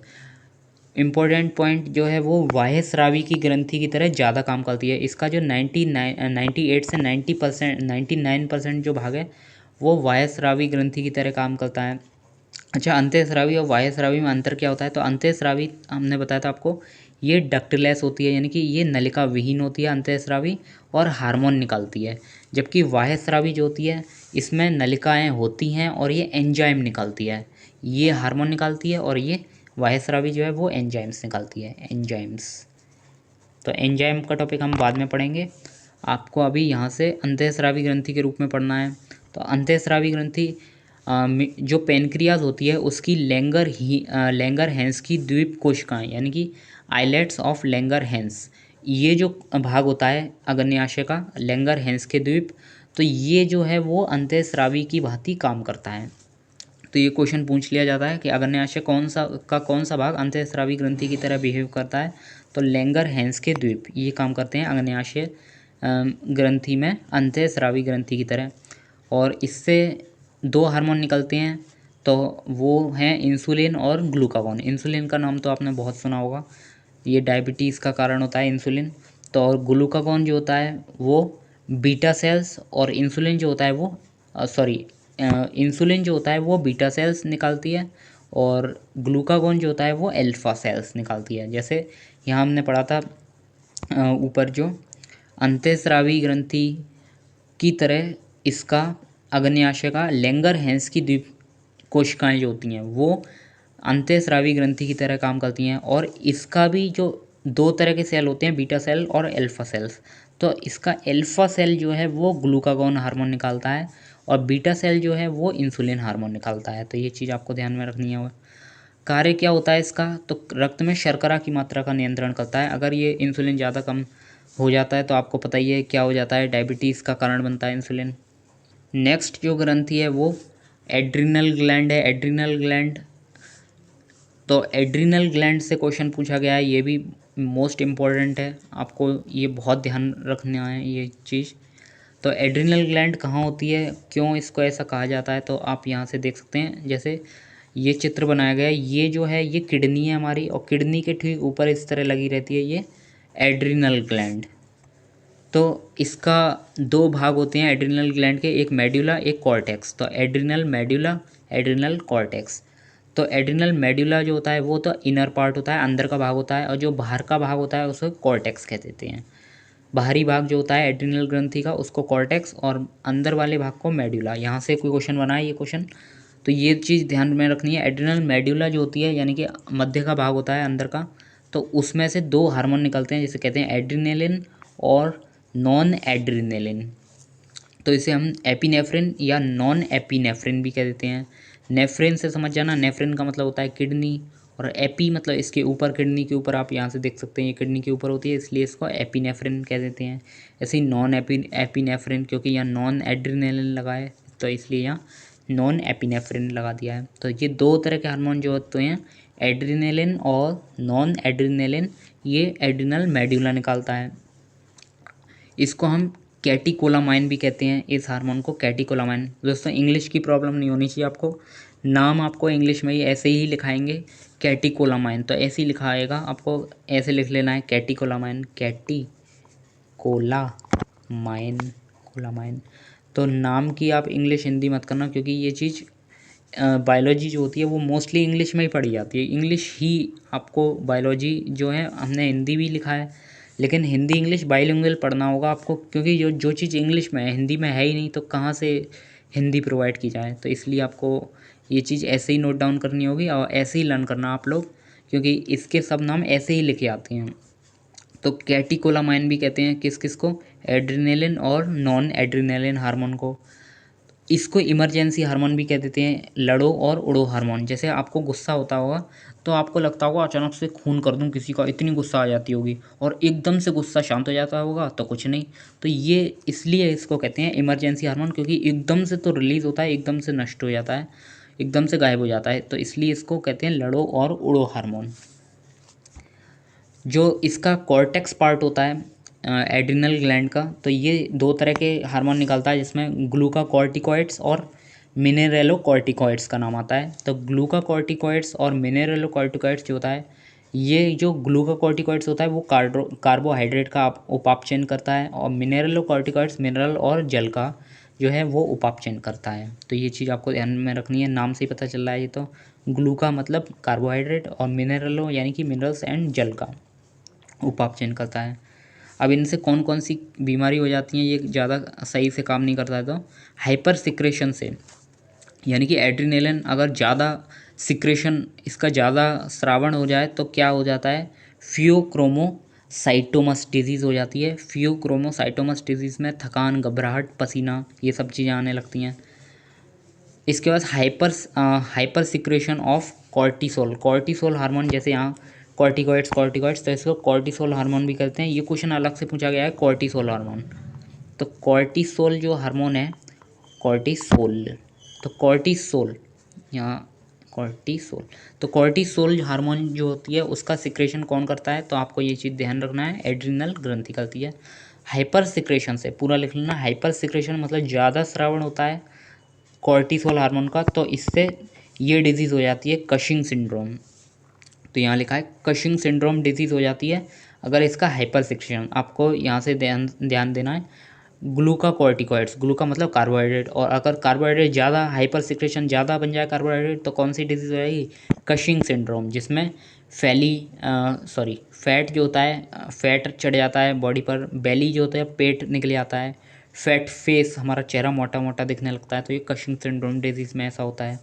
इम्पोर्टेंट पॉइंट जो है वो बाह्य स्रावी की ग्रंथि की तरह ज़्यादा काम करती है। इसका जो 98 से 99% जो भाग है वो बाह्य स्रावी ग्रंथि की तरह काम करता है। अच्छा, अंतःस्रावी और बाह्यस्रावी में अंतर क्या होता है? तो अंतःस्रावी हमने बताया था आपको, ये डक्टलेस होती है, यानी कि ये नलिका विहीन होती है अंतःस्रावी, और हार्मोन निकालती है। जबकि बाह्यस्रावी जो होती है इसमें नलिकाएं होती हैं और ये एंजाइम निकालती है। ये हार्मोन निकालती है और ये बाह्यस्रावी जो है वो एंजाइम्स निकालती है, एंजाइम्स। तो एंजाइम का टॉपिक हम बाद में पढ़ेंगे, आपको अभी यहाँ से अंतःस्रावी ग्रंथि के रूप में पढ़ना है। तो अंतःस्रावी ग्रंथि जो पेनक्रियाज होती है उसकी लैंगर हैंस की द्वीप कोशिकाएं, यानी कि आइलेट्स ऑफ लैंगर हैंस, ये जो भाग होता है अग्न्याशय का, लैंगर हैंस के द्वीप, तो ये जो है वो अंतःस्रावी की भांति काम करता है। तो ये क्वेश्चन पूछ लिया जाता है कि अग्न्याशय कौन सा भाग अंतःस्रावी ग्रंथि की तरह बिहेव करता है? तो लैंगर हैंस के द्वीप ये काम करते हैं अग्न्याशय ग्रंथि में अंतःस्रावी ग्रंथि की तरह। और इससे 2 हार्मोन निकलते हैं, तो वो हैं इंसुलिन और ग्लूकागॉन। इंसुलिन का नाम तो आपने बहुत सुना होगा, ये डायबिटीज़ का कारण होता है इंसुलिन। तो और ग्लूकागॉन जो होता है वो बीटा सेल्स, और इंसुलिन जो होता है वो इंसुलिन जो होता है वो बीटा सेल्स निकालती है, और ग्लूकागॉन जो होता है वो अल्फा सेल्स निकालती है। जैसे यहाँ हमने पढ़ा था ऊपर, जो अंतःस्रावी ग्रंथि की तरह इसका अग्न्याशय का लैंगर हैंस की द्वीप कोशिकाएं जो होती हैं वो अंतःस्रावी ग्रंथि की तरह काम करती हैं, और इसका भी जो दो तरह के सेल होते हैं, बीटा सेल और अल्फा सेल्स। तो इसका अल्फा सेल जो है वो ग्लूकागॉन हार्मोन निकालता है और बीटा सेल जो है वो इंसुलिन हार्मोन निकालता है। तो ये चीज़ आपको ध्यान में रखनी है। कार्य क्या होता है इसका, तो रक्त में शर्करा की मात्रा का नियंत्रण करता है। अगर ये इंसुलिन ज़्यादा कम हो जाता है तो आपको पता ही है क्या हो जाता है, डायबिटीज़ का कारण बनता है इंसुलिन। नेक्स्ट जो ग्रंथि है वो एड्रिनल ग्लैंड है। एड्रिनल ग्लैंड, तो एड्रिनल ग्लैंड से क्वेश्चन पूछा गया है, ये भी मोस्ट इम्पॉर्टेंट है, आपको ये बहुत ध्यान रखना है ये चीज़। तो एड्रिनल ग्लैंड कहाँ होती है, क्यों इसको ऐसा कहा जाता है, तो आप यहाँ से देख सकते हैं। जैसे ये चित्र बनाया गया है, ये जो है ये किडनी है हमारी, और किडनी के ठीक ऊपर इस तरह लगी रहती है ये एड्रिनल ग्लैंड। तो इसका दो भाग होते हैं एड्रिनल ग्लैंड के, एक मेड्यूला एक कॉर्टेक्स। तो एड्रिनल मेड्यूला, एड्रिनल कॉर्टेक्स। तो एड्रिनल मेड्यूला जो होता है वो तो इनर पार्ट होता है, अंदर का भाग होता है, और जो बाहर का भाग होता है उसे कॉर्टेक्स कह देते हैं। बाहरी भाग जो होता है एड्रिनल ग्रंथि का उसको कॉर्टेक्स, और अंदर वाले भाग को मेड्यूला। यहाँ से कोई क्वेश्चन बना है ये क्वेश्चन, तो ये चीज़ ध्यान में रखनी है। एड्रिनल मेड्यूला जो होती है यानी कि मध्य का भाग होता है अंदर का, तो उसमें से दो हार्मोन निकलते हैं जिसे कहते हैं एड्रिनेलिन और नॉन एड्रिनेलिन। तो इसे हम एपिनेफ्रिन या नॉन एपिनेफ्रिन भी कह देते हैं। नेफ्रिन से समझ जाना, नेफ्रिन का मतलब होता है किडनी, और एपी मतलब इसके ऊपर, किडनी के ऊपर, आप यहाँ से देख सकते हैं ये किडनी के ऊपर होती है इसलिए इसको एपिनेफ्रिन कह देते हैं। ऐसे ही नॉन एपिनेफ्रिन, क्योंकि यहाँ नॉन एड्रिनेलिन लगा है तो इसलिए यहाँ नॉन एपिनेफ्रिन लगा दिया है। तो ये दो तरह के हार्मोन जो होते हैं एड्रिनेलिन और नॉन एड्रिनेलिन, ये एड्रिनल मेड्यूला निकालता है। इसको हम कैटिकोलामाइन भी कहते हैं, इस हार्मोन को कैटिकोलामाइन। दोस्तों इंग्लिश की प्रॉब्लम नहीं होनी चाहिए आपको, नाम आपको इंग्लिश में ही ऐसे ही लिखाएंगे कैटिकोलामाइन, तो ऐसे ही लिखा आएगा, आपको ऐसे लिख लेना है कैटिकोलामाइन, कैटिकोलामाइन, कोलामाइन। तो नाम की आप इंग्लिश हिंदी मत करना, क्योंकि ये चीज़ बायोलॉजी जो होती है वो मोस्टली इंग्लिश में ही पढ़ी जाती है। इंग्लिश ही आपको, बायोलॉजी जो है हमने हिंदी भी लिखा है, लेकिन हिंदी इंग्लिश बाइलिंगुअल पढ़ना होगा आपको, क्योंकि जो जो चीज़ इंग्लिश में है हिंदी में है ही नहीं, तो कहाँ से हिंदी प्रोवाइड की जाए। तो इसलिए आपको ये चीज़ ऐसे ही नोट डाउन करनी होगी और ऐसे ही लर्न करना आप लोग, क्योंकि इसके सब नाम ऐसे ही लिखे आते हैं। तो कैटिकोलामाइन भी कहते हैं किस किस को, एड्रिनेलिन और नॉन एड्रिनेलिन हार्मोन को। इसको इमरजेंसी हार्मोन भी कह देते हैं, लड़ो और उड़ो हार्मोन। जैसे आपको गुस्सा होता होगा तो आपको लगता होगा अचानक से खून कर दूं किसी का, इतनी गुस्सा आ जाती होगी, और एकदम से गुस्सा शांत हो जाता होगा तो कुछ नहीं। तो ये इसलिए इसको कहते हैं इमरजेंसी हार्मोन, क्योंकि एकदम से तो रिलीज़ होता है, एकदम से नष्ट हो जाता है, एकदम से गायब हो जाता है, तो इसलिए इसको कहते हैं लड़ो और उड़ो हार्मोन। जो इसका कॉर्टेक्स पार्ट होता है एड्रिनल ग्लैंड का, तो ये दो तरह के हार्मोन निकालता है, जिसमें ग्लूकाकॉर्टिकॉइड्स और मिनरेलोकॉर्टिकॉइड्स का नाम आता है। तो ग्लूकाकॉर्टिकॉइड्स और मिनरेलोकॉर्टिकॉइड्स जो होता है, ये जो ग्लूकाकॉर्टिकॉइड्स होता है वो कार्बोहाइड्रेट का उपापचयन करता है, और मिनरेलोकॉर्टिकॉइड्स मिनरल और जल का जो है वो उपापचयन करता है। तो ये चीज़ आपको ध्यान में रखनी है, नाम से ही पता चल रहा है ये। तो ग्लूका मतलब कार्बोहाइड्रेट और मिनरलो यानी कि मिनरल्स एंड जल का उपापचयन करता है। अब इनसे कौन कौन सी बीमारी हो जाती हैं, ये ज़्यादा सही से काम नहीं करता है। तो हाइपर सिक्रेशन से, यानी कि एड्रिनेलिन अगर ज़्यादा सिक्रेशन, इसका ज़्यादा स्रावण हो जाए तो क्या हो जाता है, फियोक्रोमोसाइटोमस डिजीज़ हो जाती है। फियोक्रोमोसाइटोमस डिजीज़ में थकान, घबराहट, पसीना, ये सब चीज़ें आने लगती हैं। इसके बाद hyper secretion of cortisol. Cortisol hormone, जैसे यहाँ कॉर्टिकॉइड्स, तो इसको कॉर्टिसोल हार्मोन भी कहते हैं। ये क्वेश्चन अलग से पूछा गया है, कॉर्टिसोल हार्मोन। तो कॉर्टिसोल जो हार्मोन है, कॉर्टिसोल, तो कॉर्टिसोल यहाँ कॉर्टिसोल, तो कॉर्टिसोल हार्मोन जो होती है उसका सिक्रेशन कौन करता है, तो आपको ये चीज़ ध्यान रखना है, एड्रिनल ग्रंथि करती है। हाइपर सिक्रेशन से, पूरा लिख लेना, हाइपर सिक्रेशन मतलब ज़्यादा स्रावण होता है कॉर्टिसोल हार्मोन का, तो इससे ये डिजीज़ हो जाती है कशिंग सिंड्रोम। तो यहाँ लिखा है कशिंग सिंड्रोम डिजीज़ हो जाती है अगर इसका हाइपर सिक्रेशन। आपको यहाँ से ध्यान देना है, ग्लूकाकॉर्टिकॉइड्स, ग्लूका मतलब कार्बोहाइड्रेट, और अगर कार्बोहाइड्रेट ज़्यादा, हाइपर सिक्रेशन ज़्यादा बन जाए कार्बोहाइड्रेट, तो कौन सी डिजीज़ हो जाएगी, कशिंग सिंड्रोम, जिसमें फैट जो होता है, फैट चढ़ जाता है बॉडी पर, बेली जो होता है पेट निकल जाता है, फैट फेस, हमारा चेहरा मोटा मोटा दिखने लगता है, तो ये कशिंग सिंड्रोम डिजीज़ में ऐसा होता है।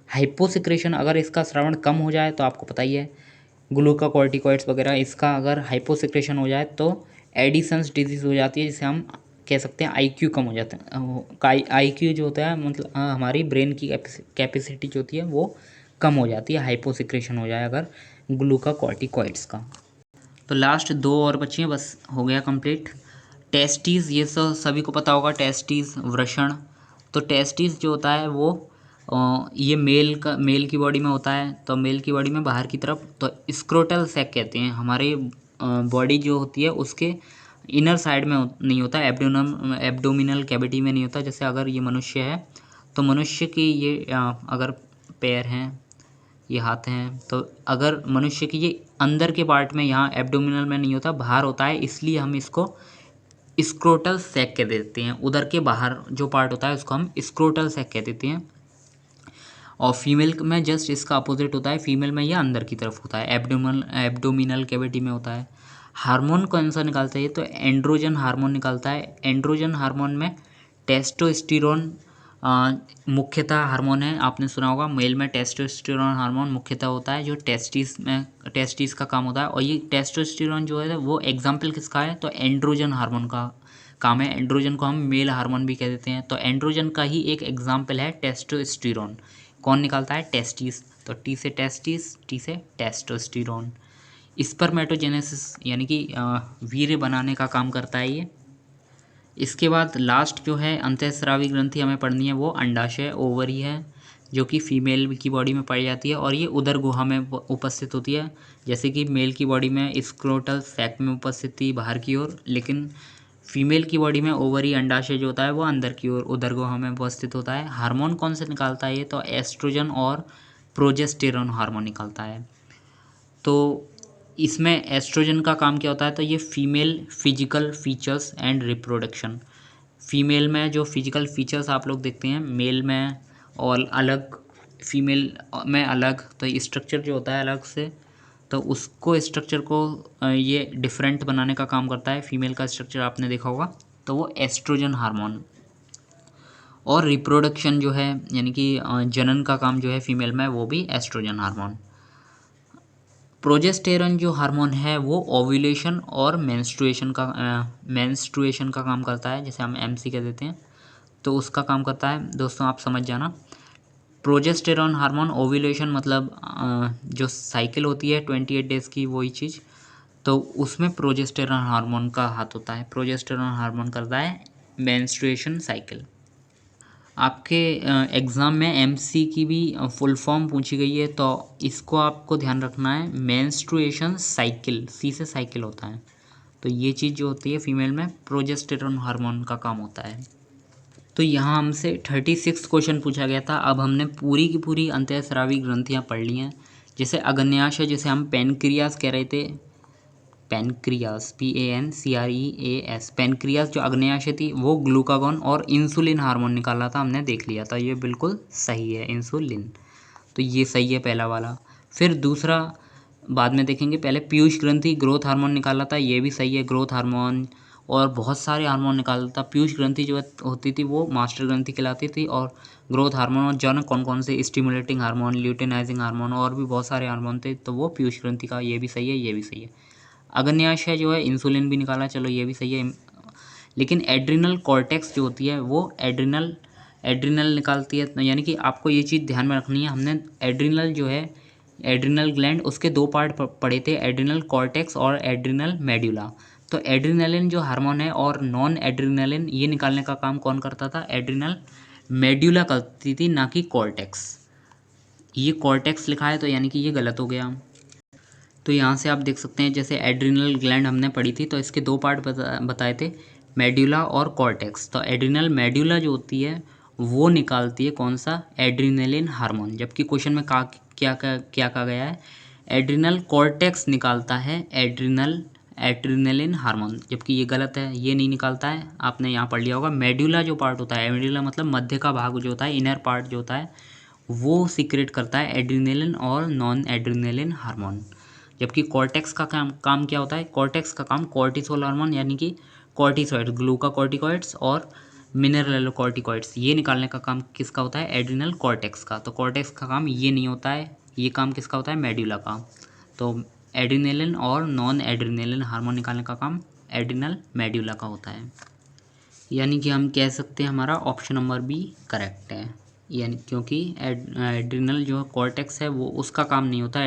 हाइपोसिक्रेशन, अगर इसका श्रवण कम हो जाए तो आपको पता ही है ग्लूकाकॉर्टिकॉइड्स वगैरह, इसका अगर हाइपोसिक्रेशन हो जाए तो एडिसन्स डिजीज़ हो जाती है, जिसे हम कह सकते हैं आईक्यू कम हो जाता है। आईक्यू जो होता है मतलब हमारी ब्रेन की कैपेसिटी जो होती है वो कम हो जाती है, हाइपोसिक्रेशन हो जाए अगर ग्लूकाकॉर्टिकॉइड्स का। तो लास्ट दो और बची हैं, बस हो गया कंप्लीट। टेस्टीज़, ये सभी को पता होगा, टेस्टीज़ वृषण। तो टेस्टीज़ जो होता है वो ये मेल की बॉडी में होता है। तो मेल की बॉडी में बाहर की तरफ तो स्क्रोटल सैक कहते हैं। हमारे बॉडी जो होती है उसके इनर साइड में नहीं होता, एब्डोमिनल कैविटी में नहीं होता। जैसे अगर ये मनुष्य है तो मनुष्य की ये अगर पैर हैं, ये हाथ हैं, तो अगर मनुष्य की ये अंदर के पार्ट में, यहाँ एब्डोमिनल में नहीं होता, बाहर होता है, इसलिए हम इसको स्क्रोटल सैक कह देते हैं। उधर के बाहर जो पार्ट होता है उसको हम स्क्रोटल सैक कह देते हैं। और फीमेल में जस्ट इसका अपोजिट होता है, फीमेल में ये अंदर की तरफ होता है, एब्डोमिनल कैविटी में होता है। हार्मोन कौन सा निकालता है ये, तो एंड्रोजन हार्मोन निकालता है। एंड्रोजन हार्मोन में टेस्टोस्टेरोन मुख्यतः हार्मोन है। आपने सुना होगा मेल में टेस्टोस्टेरोन हार्मोन मुख्यतः होता है, जो टेस्टिस का काम होता है। और ये टेस्टोस्टेरोन जो है वो एग्जाम्पल किसका है, तो एंड्रोजन हार्मोन का काम है। एंड्रोजन को हम मेल हार्मोन भी कह देते हैं। तो एंड्रोजन का ही एक एग्जाम्पल है टेस्टोस्टेरोन। कौन निकालता है, टेस्टिस। तो टी से टेस्टिस, टी से टेस्टोस्टेरोन। स्पर्मेटोजेनेसिस यानी कि वीर्य बनाने का काम करता है ये। इसके बाद लास्ट जो है अंतःस्रावी ग्रंथि हमें पढ़नी है, वो अंडाशय, ओवरी है, जो कि फीमेल की बॉडी में पाई जाती है और ये उदर गुहा में उपस्थित होती है। जैसे कि मेल की बॉडी में स्क्रोटल सैक में उपस्थित थी बाहर की ओर, लेकिन फीमेल की बॉडी में ओवरी अंडाशय जो होता है वो अंदर की ओर उदर गुहा में उपस्थित होता है। हार्मोन कौन से निकालता है ये, तो एस्ट्रोजन और प्रोजेस्टेरोन हार्मोन निकालता है। तो इसमें एस्ट्रोजन का काम क्या होता है, तो ये female physical features and reproduction. Female में जो फिजिकल फीचर्स आप लोग देखते हैं, मेल में और अलग, फीमेल में अलग, तो स्ट्रक्चर जो होता है अलग से, तो उसको स्ट्रक्चर को ये डिफरेंट बनाने का काम करता है। फीमेल का स्ट्रक्चर आपने देखा होगा, तो वो एस्ट्रोजन हार्मोन। और रिप्रोडक्शन जो है यानी कि जनन का काम जो है फीमेल में, वो भी एस्ट्रोजन हार्मोन। प्रोजेस्टेरॉन जो हार्मोन है वो ओव्यूलेशन और मेंस्ट्रुएशन का काम करता है, जैसे हम एमसी कह देते हैं, तो उसका काम करता है। दोस्तों आप समझ जाना, प्रोजेस्टेरॉन हार्मोन, ओव्यूलेशन मतलब जो साइकिल होती है 28 डेज़ की, वही चीज़, तो उसमें प्रोजेस्टेरॉन हार्मोन का हाथ होता है। प्रोजेस्टेरॉन हार्मोन करता है मेंस्ट्रुएशन साइकिल। आपके एग्ज़ाम में एमसी की भी फुल फॉर्म पूछी गई है, तो इसको आपको ध्यान रखना है। मेंस्ट्रुएशन साइकिल, सी से साइकिल होता है, तो ये चीज़ जो होती है फीमेल में प्रोजेस्टेरॉन हार्मोन का काम होता है। तो यहाँ हमसे 36 क्वेश्चन पूछा गया था। अब हमने पूरी की पूरी अंतःस्रावी ग्रंथियाँ पढ़ ली हैं। जैसे अग्न्याशय, जिसे हम पैनक्रियास कह रहे थे, पैनक्रियास, PANCREAS, पैनक्रियास जो अग्न्याशय थी वो ग्लूकागॉन और इंसुलिन हार्मोन निकाला था, हमने देख लिया था, ये बिल्कुल सही है इंसुलिन, तो ये सही है पहला वाला। फिर दूसरा बाद में देखेंगे, पहले पीयूष ग्रंथि ग्रोथ हार्मोन निकाला था, ये भी सही है, ग्रोथ हार्मोन और बहुत सारे हार्मोन निकाला था। पीयूष ग्रंथि जो होती थी वो मास्टर ग्रंथि कहलाती थी, और ग्रोथ हार्मोन और जन कौन कौन से, स्टिमुलेटिंग हार्मोन, ल्यूटेनाइजिंग हार्मोन और भी बहुत सारे हार्मोन थे, तो वो पीयूष ग्रंथि का, ये भी सही है, ये भी सही है। अग्न्याशय जो है इंसुलिन भी निकाला, चलो ये भी सही है। लेकिन एड्रिनल कॉर्टेक्स जो होती है वो एड्रिनल निकालती है, यानी कि आपको ये चीज़ ध्यान में रखनी है। हमने एड्रिनल जो है, एड्रिनल ग्लैंड, उसके दो पार्ट पढ़े थे, एड्रिनल कॉर्टेक्स और एड्रिनल मेड्यूला। तो एड्रिनलिन जो हार्मोन है और नॉन एड्रिनलिन, ये निकालने का काम कौन करता था, एड्रिनल मेड्यूला करती थी, ना कि कॉर्टेक्स। ये कॉर्टेक्स लिखा है तो यानी कि ये गलत हो गया। तो यहाँ से आप देख सकते हैं, जैसे एड्रिनल ग्लैंड हमने पढ़ी थी तो इसके दो पार्ट बताए थे, मेड्यूला और कॉर्टेक्स। तो एड्रिनल मेड्यूला जो होती है वो निकालती है कौन सा, एड्रिनलिन हार्मोन, जबकि क्वेश्चन में क्या कहा गया है, एड्रिनल कॉर्टेक्स निकालता है एड्रिनलिन हार्मोन, जबकि ये गलत है, ये नहीं निकालता है। आपने यहाँ पढ़ लिया होगा, मेड्यूला जो पार्ट होता है, मेड्यूला मतलब मध्य का भाग जो होता है, इनर पार्ट जो होता है, वो सीक्रेट करता है एड्रिनलिन और नॉन एड्रिनलिन हार्मोन। जबकि कॉर्टेक्स का काम क्या होता है, कॉर्टेक्स का काम कॉर्टिसोल हार्मोन यानी कि कॉर्टिसॉइड, ग्लूकाकॉर्टिकॉइड्स और मिनरलोकॉर्टिकॉइड्स, ये निकालने का काम किसका होता है, एड्रिनल कॉर्टेक्स का। तो कॉर्टेक्स का काम ये नहीं होता है, ये काम किसका होता है, मेड्यूला का। तो एड्रेनलिन और नॉन एड्रेनलिन हार्मोन निकालने का काम एड्रिनल मेड्यूला का होता है। यानी कि हम कह सकते हैं हमारा ऑप्शन नंबर बी करेक्ट है, यानी क्योंकि एड्रिनल जो कॉर्टेक्स है वो उसका काम नहीं होता,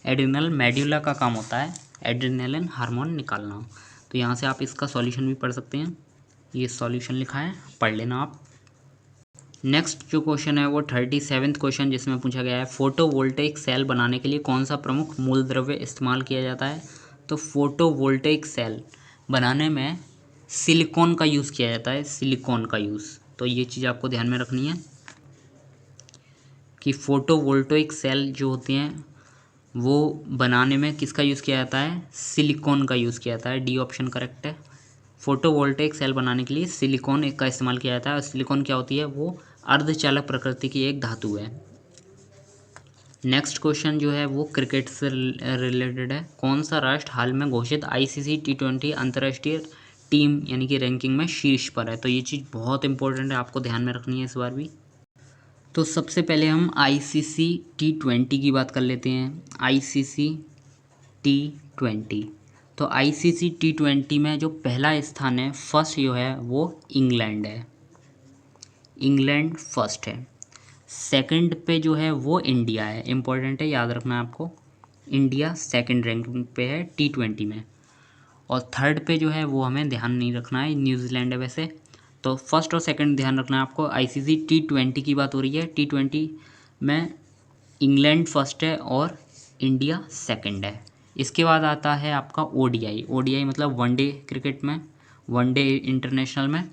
एड्रिनल मेड्यूला का काम होता है एड्रेनलिन हार्मोन निकालना। तो यहाँ से आप इसका सॉल्यूशन भी पढ़ सकते हैं, ये सॉल्यूशन लिखा है, पढ़ लेना आप। नेक्स्ट जो क्वेश्चन है वो 37वां क्वेश्चन, जिसमें पूछा गया है फोटोवोल्टेइक सेल बनाने के लिए कौन सा प्रमुख मूल द्रव्य इस्तेमाल किया जाता है। तो फोटोवोल्टेइक सेल बनाने में सिलिकॉन का यूज़ किया जाता है, सिलिकॉन का यूज़। तो ये चीज़ आपको ध्यान में रखनी है कि फोटोवोल्टेइक सेल जो होते हैं वो बनाने में किसका यूज़ किया जाता है, सिलिकॉन का यूज़ किया जाता है। डी ऑप्शन करेक्ट है। फोटोवोल्टेइक सेल बनाने के लिए सिलिकॉन का इस्तेमाल किया जाता है। और सिलिकॉन क्या होती है, वो अर्धचालक प्रकृति की एक धातु है। नेक्स्ट क्वेश्चन जो है वो क्रिकेट से रिलेटेड है। कौन सा राष्ट्र हाल में घोषित ICC T20 अंतर्राष्ट्रीय टीम यानी कि रैंकिंग में शीर्ष पर है। तो ये चीज़ बहुत इंपॉर्टेंट है, आपको ध्यान में रखनी है इस बार भी। तो सबसे पहले हम ICC T20 की बात कर लेते हैं। ICC T20, तो ICC T20 में जो पहला स्थान है, फर्स्ट जो है वो इंग्लैंड है, इंग्लैंड फर्स्ट है। सेकंड पे जो है वो इंडिया है, इम्पोर्टेंट है, याद रखना है आपको। इंडिया सेकंड रैंकिंग पे है T20 में। और थर्ड पे जो है वो हमें ध्यान नहीं रखना है, न्यूजीलैंड है वैसे। तो फर्स्ट और सेकंड ध्यान रखना है आपको। ICC T20 की बात हो रही है, T20 में इंग्लैंड फर्स्ट है और इंडिया सेकंड है। इसके बाद आता है आपका ODI मतलब वनडे क्रिकेट में, वनडे इंटरनेशनल में।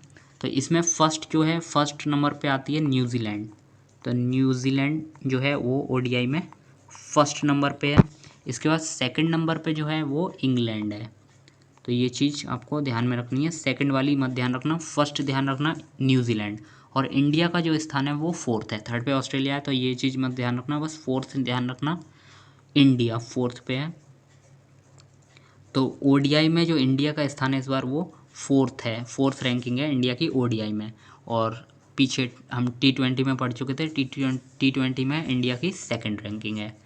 तो इसमें फर्स्ट जो है, फर्स्ट नंबर पे आती है न्यूजीलैंड। तो न्यूजीलैंड जो है वो ODI में फर्स्ट नंबर पे है। इसके बाद सेकंड नंबर पे जो है वो इंग्लैंड है। तो ये चीज़ आपको ध्यान में रखनी है, सेकंड वाली मत ध्यान रखना, फर्स्ट ध्यान रखना न्यूजीलैंड। और इंडिया का जो स्थान है वो फोर्थ है, थर्ड पे ऑस्ट्रेलिया है, तो ये चीज़ मत ध्यान रखना, बस फोर्थ ध्यान रखना, इंडिया फोर्थ पे है। तो ODI में जो इंडिया का स्थान है इस बार वो फोर्थ है, फोर्थ रैंकिंग है इंडिया की ODI में। और पीछे हम T20 में पढ़ चुके थे, T20 में इंडिया की सेकंड रैंकिंग है।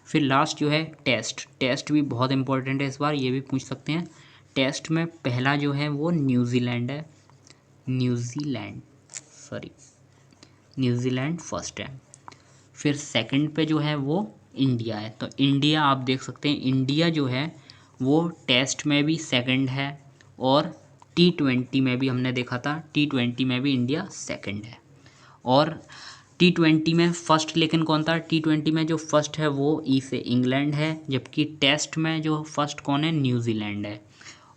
फिर लास्ट जो है टेस्ट भी बहुत इंपॉर्टेंट है इस बार, ये भी पूछ सकते हैं। टेस्ट में पहला जो है वो न्यूजीलैंड है, न्यूजीलैंड फर्स्ट है। फिर सेकंड पे जो है वो इंडिया है। तो इंडिया आप देख सकते हैं, इंडिया जो है वो टेस्ट में भी सेकंड है और T20 में भी हमने देखा था, T20 में भी इंडिया सेकंड है। और T20 में फर्स्ट लेकिन कौन था, T20 में जो फर्स्ट है वो ई से इंग्लैंड है, जबकि टेस्ट में जो फर्स्ट कौन है, न्यूजीलैंड है।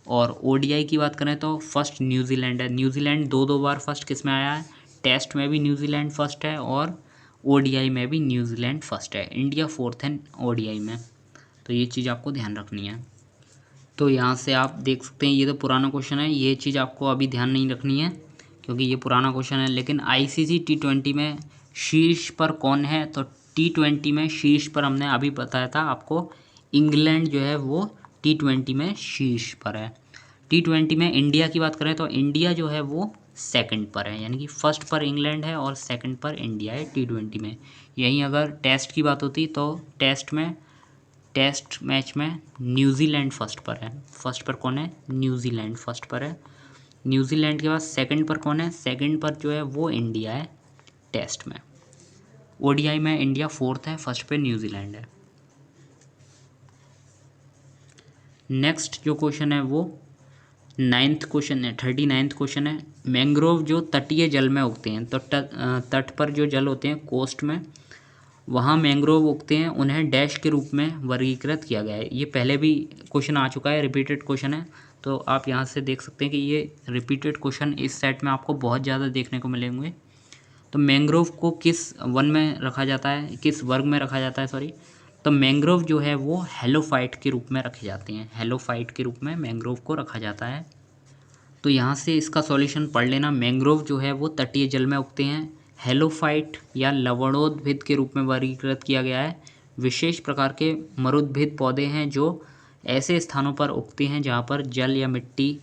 और ODI की बात करें तो फर्स्ट न्यूजीलैंड है। न्यूजीलैंड दो बार फर्स्ट किस में आया है, टेस्ट में भी न्यूजीलैंड फर्स्ट है और ODI में भी न्यूजीलैंड फर्स्ट है। इंडिया फोर्थ है ODI में। तो ये चीज़ आपको ध्यान रखनी है। तो यहाँ से आप देख सकते हैं, ये तो पुराना क्वेश्चन है, ये चीज़ आपको अभी ध्यान नहीं रखनी है क्योंकि ये पुराना क्वेश्चन है। लेकिन ICC T20 में शीर्ष पर कौन है, तो T20 में शीर्ष पर हमने अभी बताया था आपको, इंग्लैंड जो है वो T20 में शीर्ष पर है। T20 में इंडिया की बात करें तो इंडिया जो है वो सेकंड पर है, यानी कि फर्स्ट पर इंग्लैंड है और सेकंड पर इंडिया है T20 में। यहीं अगर टेस्ट की बात होती तो टेस्ट मैच में न्यूजीलैंड फर्स्ट पर है। फर्स्ट पर कौन है, न्यूजीलैंड फर्स्ट पर है। न्यूजीलैंड के बाद सेकंड पर कौन है, सेकंड पर जो है वो इंडिया है टेस्ट में। ODI में इंडिया फोर्थ है, फर्स्ट पे न्यूजीलैंड है। नेक्स्ट जो क्वेश्चन है वो 9th क्वेश्चन है, 39th क्वेश्चन है। मैंग्रोव जो तटीय जल में उगते हैं, तो तट पर जो जल होते हैं कोस्ट में, वहाँ मैंग्रोव उगते हैं, उन्हें डैश के रूप में वर्गीकृत किया गया है। ये पहले भी क्वेश्चन आ चुका है, रिपीटेड क्वेश्चन है। तो आप यहाँ से देख सकते हैं कि ये रिपीटेड क्वेश्चन इस सेट में आपको बहुत ज़्यादा देखने को मिलेंगे। तो मैंग्रोव को किस वन में रखा जाता है, किस वर्ग में रखा जाता है, सॉरी। तो मैंग्रोव जो है वो हेलोफाइट के रूप में रखे जाते हैं, हेलोफाइट के रूप में मैंग्रोव को रखा जाता है। तो यहाँ से इसका सॉल्यूशन पढ़ लेना। मैंग्रोव जो है वो तटीय जल में उगते हैं, हेलोफाइट या लवणोद्भिद के रूप में वर्गीकृत किया गया है। विशेष प्रकार के मरुद्भिद पौधे हैं जो ऐसे स्थानों पर उगते हैं जहाँ पर जल या मिट्टी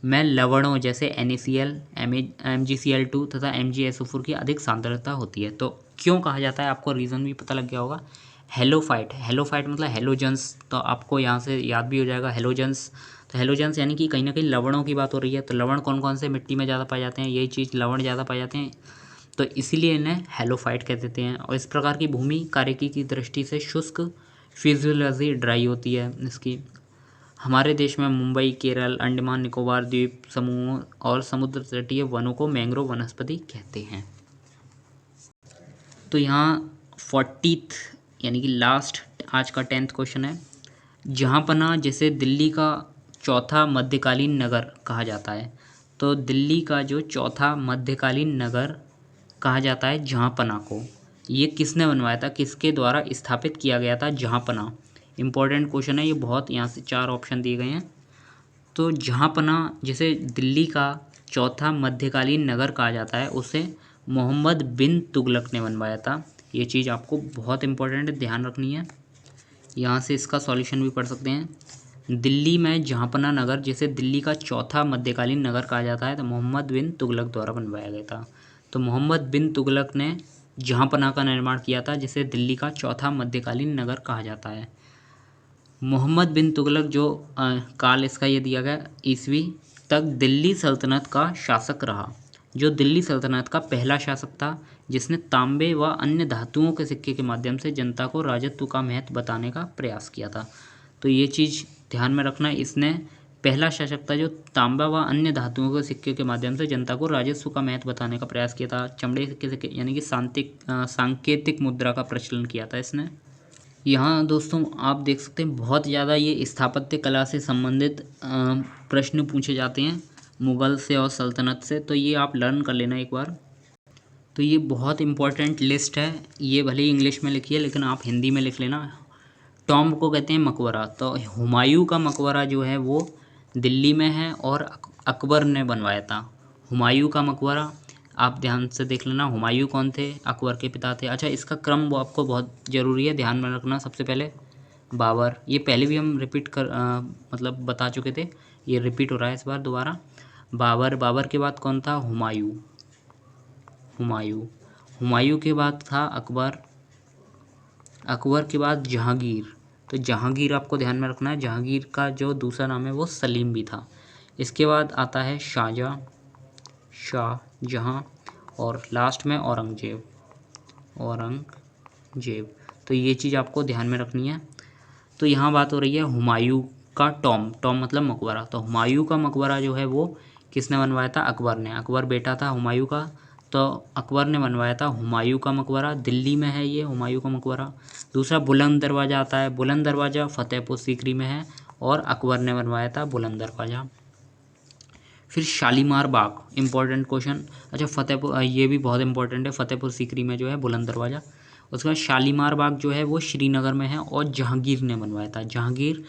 में लवणों जैसे NaCl, MgCl2 तथा MgSO4 की अधिक सांद्रता होती है। तो क्यों कहा जाता है, आपको रीज़न भी पता लग गया होगा। हेलोफाइट मतलब हेलोजन्स, तो आपको यहाँ से याद भी हो जाएगा हेलोजन्स। तो हेलोजन्स यानी कि कहीं ना कहीं लवणों की बात हो रही है। तो लवण कौन कौन से मिट्टी में ज़्यादा पाए जाते हैं, यही चीज़ लवण ज़्यादा पाए जाते हैं, तो इसीलिए इन्हें हेलोफाइट कह देते हैं। और इस प्रकार की भूमि कार्यकी की दृष्टि से शुष्क, फिजियोलॉजी ड्राई होती है इसकी। हमारे देश में मुंबई, केरल, अंडमान निकोबार द्वीप समूह और समुद्र तटीय वनों को मैंग्रोव वनस्पति कहते हैं। तो यहाँ 40th यानी कि लास्ट आज का 10th क्वेश्चन है। जहाँपना जिसे दिल्ली का चौथा मध्यकालीन नगर कहा जाता है, तो दिल्ली का जो चौथा मध्यकालीन नगर कहा जाता है जहाँपना को, ये किसने बनवाया था, किसके द्वारा स्थापित किया गया था जहाँपना। इंपॉर्टेंट क्वेश्चन है ये बहुत। यहाँ से 4 ऑप्शन दिए गए हैं। तो जहाँपना जिसे दिल्ली का चौथा मध्यकालीन नगर कहा जाता है, उसे मोहम्मद बिन तुगलक ने बनवाया था। ये चीज़ आपको बहुत इंपॉर्टेंट है, ध्यान रखनी है। यहाँ से इसका सॉल्यूशन भी पढ़ सकते हैं। दिल्ली में जहाँपना नगर जिसे दिल्ली का चौथा मध्यकालीन नगर कहा जाता है, तो मोहम्मद बिन तुगलक द्वारा बनवाया गया था। तो मोहम्मद बिन तुगलक ने जहाँपना का निर्माण किया था, जिसे दिल्ली का चौथा मध्यकालीन नगर कहा जाता है। मोहम्मद बिन तुगलक जो काल इसका ये दिया गया, ईस्वी तक दिल्ली सल्तनत का शासक रहा, जो दिल्ली सल्तनत का पहला शासक था, जिसने तांबे व अन्य धातुओं के सिक्के के माध्यम से जनता को राजत्व का महत्व बताने का प्रयास किया था। तो ये चीज़ ध्यान में रखना, इसने पहला शासक था जो तांबा व अन्य धातुओं के सिक्के के माध्यम से जनता को राजस्व का महत्व बताने का प्रयास किया था। चमड़े के सिक्के यानी कि सांकेतिक मुद्रा का प्रचलन किया था इसने। यहाँ दोस्तों आप देख सकते हैं बहुत ज़्यादा ये स्थापत्य कला से संबंधित प्रश्न पूछे जाते हैं, मुग़ल से और सल्तनत से, तो ये आप लर्न कर लेना एक बार। तो ये बहुत इम्पोर्टेंट लिस्ट है, ये भले ही इंग्लिश में लिखी है लेकिन आप हिंदी में लिख लेना। टॉम्ब को कहते हैं मकबरा। तो हुमायूं का मकबरा जो है वो दिल्ली में है और अकबर ने बनवाया था। हुमायूं का मकबरा आप ध्यान से देख लेना। हुमायूं कौन थे, अकबर के पिता थे। अच्छा, इसका क्रम वो आपको बहुत ज़रूरी है, ध्यान में रखना। सबसे पहले बाबर, ये पहले भी हम रिपीट कर मतलब बता चुके थे, ये रिपीट हो रहा है इस बार दोबारा। बाबर के बाद कौन था, हुमायूं के बाद था अकबर के बाद जहांगीर। तो जहांगीर आपको ध्यान में रखना है, जहांगीर का जो दूसरा नाम है वो सलीम भी था। इसके बाद आता है शाहजहां और लास्ट में औरंगजेब। तो ये चीज़ आपको ध्यान में रखनी है। तो यहाँ बात हो रही है हुमायूं का टॉम मतलब मकबरा। तो हुमायूं का मकबरा जो है वो किसने बनवाया था, अकबर ने। अकबर बेटा था हुमायूं का, तो अकबर ने बनवाया था हुमायूं का मकबरा। दिल्ली में है ये हुमायूं का मकबरा। दूसरा बुलंद दरवाज़ा आता है, बुलंद दरवाज़ा फतेहपुर सीकरी में है और अकबर ने बनवाया था बुलंद दरवाज़ा। फिर शालीमार बाग, इंपॉर्टेंट क्वेश्चन। अच्छा, फतेहपुर ये भी बहुत इंपॉर्टेंट है, फतेहपुर सीकरी में जो है बुलंद दरवाज़ा। उसके बाद शालीमार बाग जो है वो श्रीनगर में है और जहांगीर ने बनवाया था। जहांगीर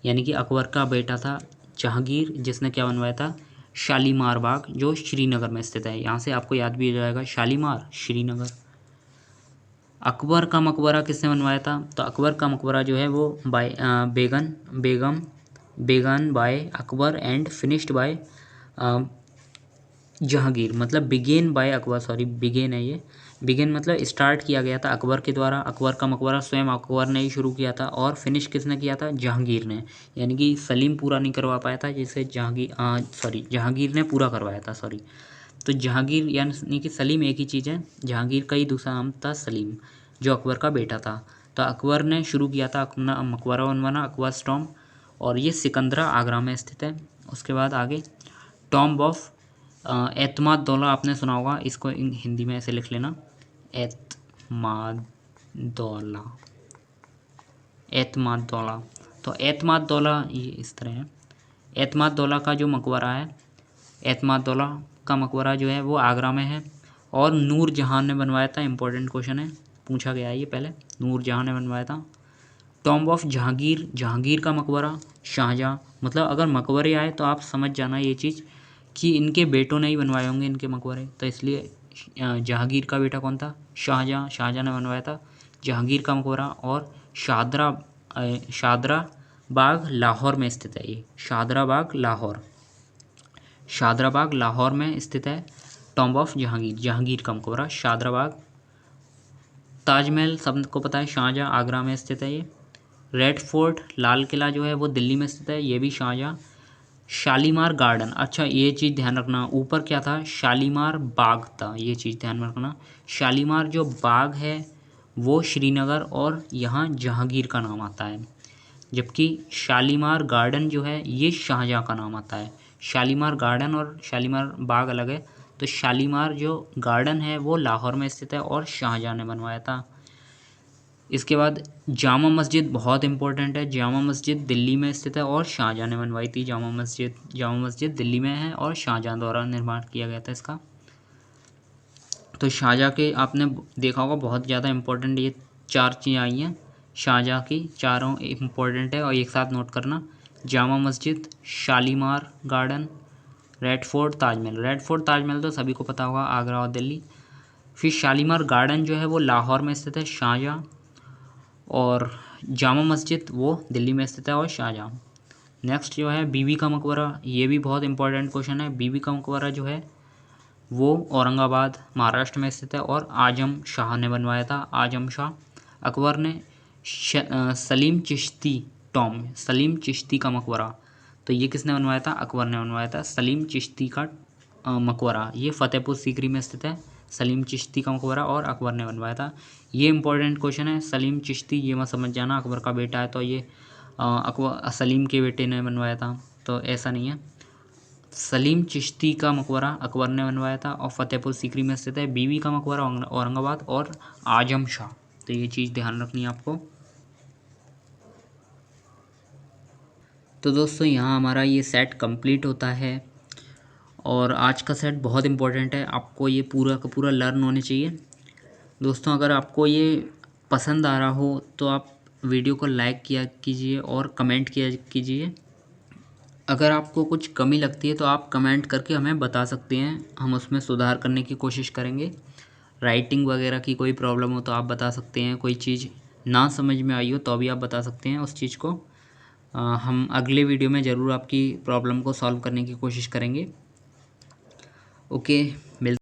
यानी कि अकबर का बेटा था जहांगीर, जिसने क्या बनवाया था, शालीमार बाग, जो श्रीनगर में स्थित है। यहाँ से आपको याद भी हो जाएगा, शालीमार श्रीनगर। अकबर का मकबरा किसने बनवाया था, तो अकबर का मकबरा जो है वो by began by Akbar and finished by Jahangir. मतलब begin by Akbar, sorry begin है ये, बिगेन मतलब स्टार्ट किया गया था अकबर के द्वारा। अकबर का मकबरा स्वयं अकबर ने ही शुरू किया था और फिनिश किसने किया था, जहांगीर ने। यानी कि सलीम पूरा नहीं करवा पाया था, जिसे जहांगीर ने पूरा करवाया था, सॉरी। तो जहांगीर यानी कि सलीम एक ही चीज़ है, जहांगीर का ही दूसरा नाम था सलीम, जो अकबर का बेटा था। तो अकबर ने शुरू किया था अपना मकबरा बनवाना, अकबर्स टॉम्ब, और ये सिकंदरा आगरा में स्थित है। उसके बाद आगे टॉम्ब ऑफ एतमाद-दौला आपने सुना होगा, इसको हिंदी में ऐसे लिख लेना, एतमाद-दौला। तो एतमाद-दौला ये इस तरह है। एतमाद-दौला का जो मकबरा है, एतमाद-दौला का मकबरा जो है वो आगरा में है और नूर जहाँ ने बनवाया था। इंपॉर्टेंट क्वेश्चन है, पूछा गया है ये पहले, नूर जहाँ ने बनवाया था। टॉम्ब ऑफ जहांगीर, जहांगीर का मकबरा शाहजहाँ। मतलब अगर मकबरे आए तो आप समझ जाना ये चीज़ कि इनके बेटों ने ही बनवाए होंगे इनके मकबरे, तो इसलिए जहांगीर का बेटा कौन था, शाहजहाँ ने बनवाया था जहांगीर का मकबरा। और शादरा बाग लाहौर में स्थित है ये, शादरा बाग लाहौर में स्थित है टॉम्ब ऑफ जहांगीर, जहांगीर का मकबरा शादरा बाग ताजमहल सबको पता है, शाहजहाँ आगरा में स्थित है ये। रेड फोर्ट लाल किला जो है वो दिल्ली में स्थित है, ये भी शाहजहाँ। शालीमार गार्डन, अच्छा ये चीज़ ध्यान रखना, ऊपर क्या था, शालीमार बाग था, ये चीज़ ध्यान में रखना। शालीमार जो बाग है वो श्रीनगर और यहाँ जहांगीर का नाम आता है, जबकि शालीमार गार्डन जो है ये शाहजहाँ का नाम आता है। शालीमार गार्डन और शालीमार बाग अलग है। तो शालीमार जो गार्डन है वो लाहौर में स्थित है और शाहजहाँ ने बनवाया था। इसके बाद जामा मस्जिद बहुत इंपॉर्टेंट है। जामा मस्जिद दिल्ली में स्थित है और शाहजहाँ ने बनवाई थी। जामा मस्जिद दिल्ली में है और शाहजहाँ द्वारा निर्माण किया गया था इसका। तो शाहजहाँ के आपने देखा होगा बहुत ज़्यादा इंपॉर्टेंट ये 4 चीज़ें आई हैं शाहजहाँ की, चारों इम्पोर्टेंट है और एक साथ नोट करना। Jama Masjid, Shalimar garden, red fort, Taj Mahal. Red fort Taj Mahal तो सभी को पता होगा, आगरा और दिल्ली। फिर शालीमार गार्डन जो है वो लाहौर में स्थित है, शाहजहाँ। और जामा मस्जिद वो दिल्ली में स्थित है और शाहजहाँ। नेक्स्ट जो है बीबी का मकबरा, ये भी बहुत इंपॉर्टेंट क्वेश्चन है। बीबी का मकबरा जो है वो औरंगाबाद महाराष्ट्र में स्थित है और आजम शाह ने बनवाया था। आजम शाह। अकबर ने सलीम चिश्ती का मकबरा, तो ये किसने बनवाया था, अकबर ने बनवाया था। सलीम चिश्ती का मकबरा ये फतेहपुर सीकरी में स्थित है, सलीम चिश्ती का मकबरा, और अकबर ने बनवाया था। ये इंपॉर्टेंट क्वेश्चन है। सलीम चिश्ती ये मत समझ जाना अकबर का बेटा है, तो ये अकबर सलीम के बेटे ने बनवाया था, तो ऐसा नहीं है। सलीम चिश्ती का मकबरा अकबर ने बनवाया था और फतेहपुर सीकरी में स्थित है। बीवी का मकबरा औरंगाबाद और आजम शाह, तो ये चीज़ ध्यान रखनी है आपको। तो दोस्तों यहाँ हमारा ये सेट कंप्लीट होता है और आज का सेट बहुत इंपॉर्टेंट है, आपको ये पूरा का पूरा लर्न होने चाहिए। दोस्तों अगर आपको ये पसंद आ रहा हो तो आप वीडियो को लाइक किया कीजिए और कमेंट किया कीजिए। अगर आपको कुछ कमी लगती है तो आप कमेंट करके हमें बता सकते हैं, हम उसमें सुधार करने की कोशिश करेंगे। राइटिंग वगैरह की कोई प्रॉब्लम हो तो आप बता सकते हैं, कोई चीज़ ना समझ में आई हो तो भी आप बता सकते हैं उस चीज़ को। हम अगले वीडियो में ज़रूर आपकी प्रॉब्लम को सॉल्व करने की कोशिश करेंगे। ओके, मिलते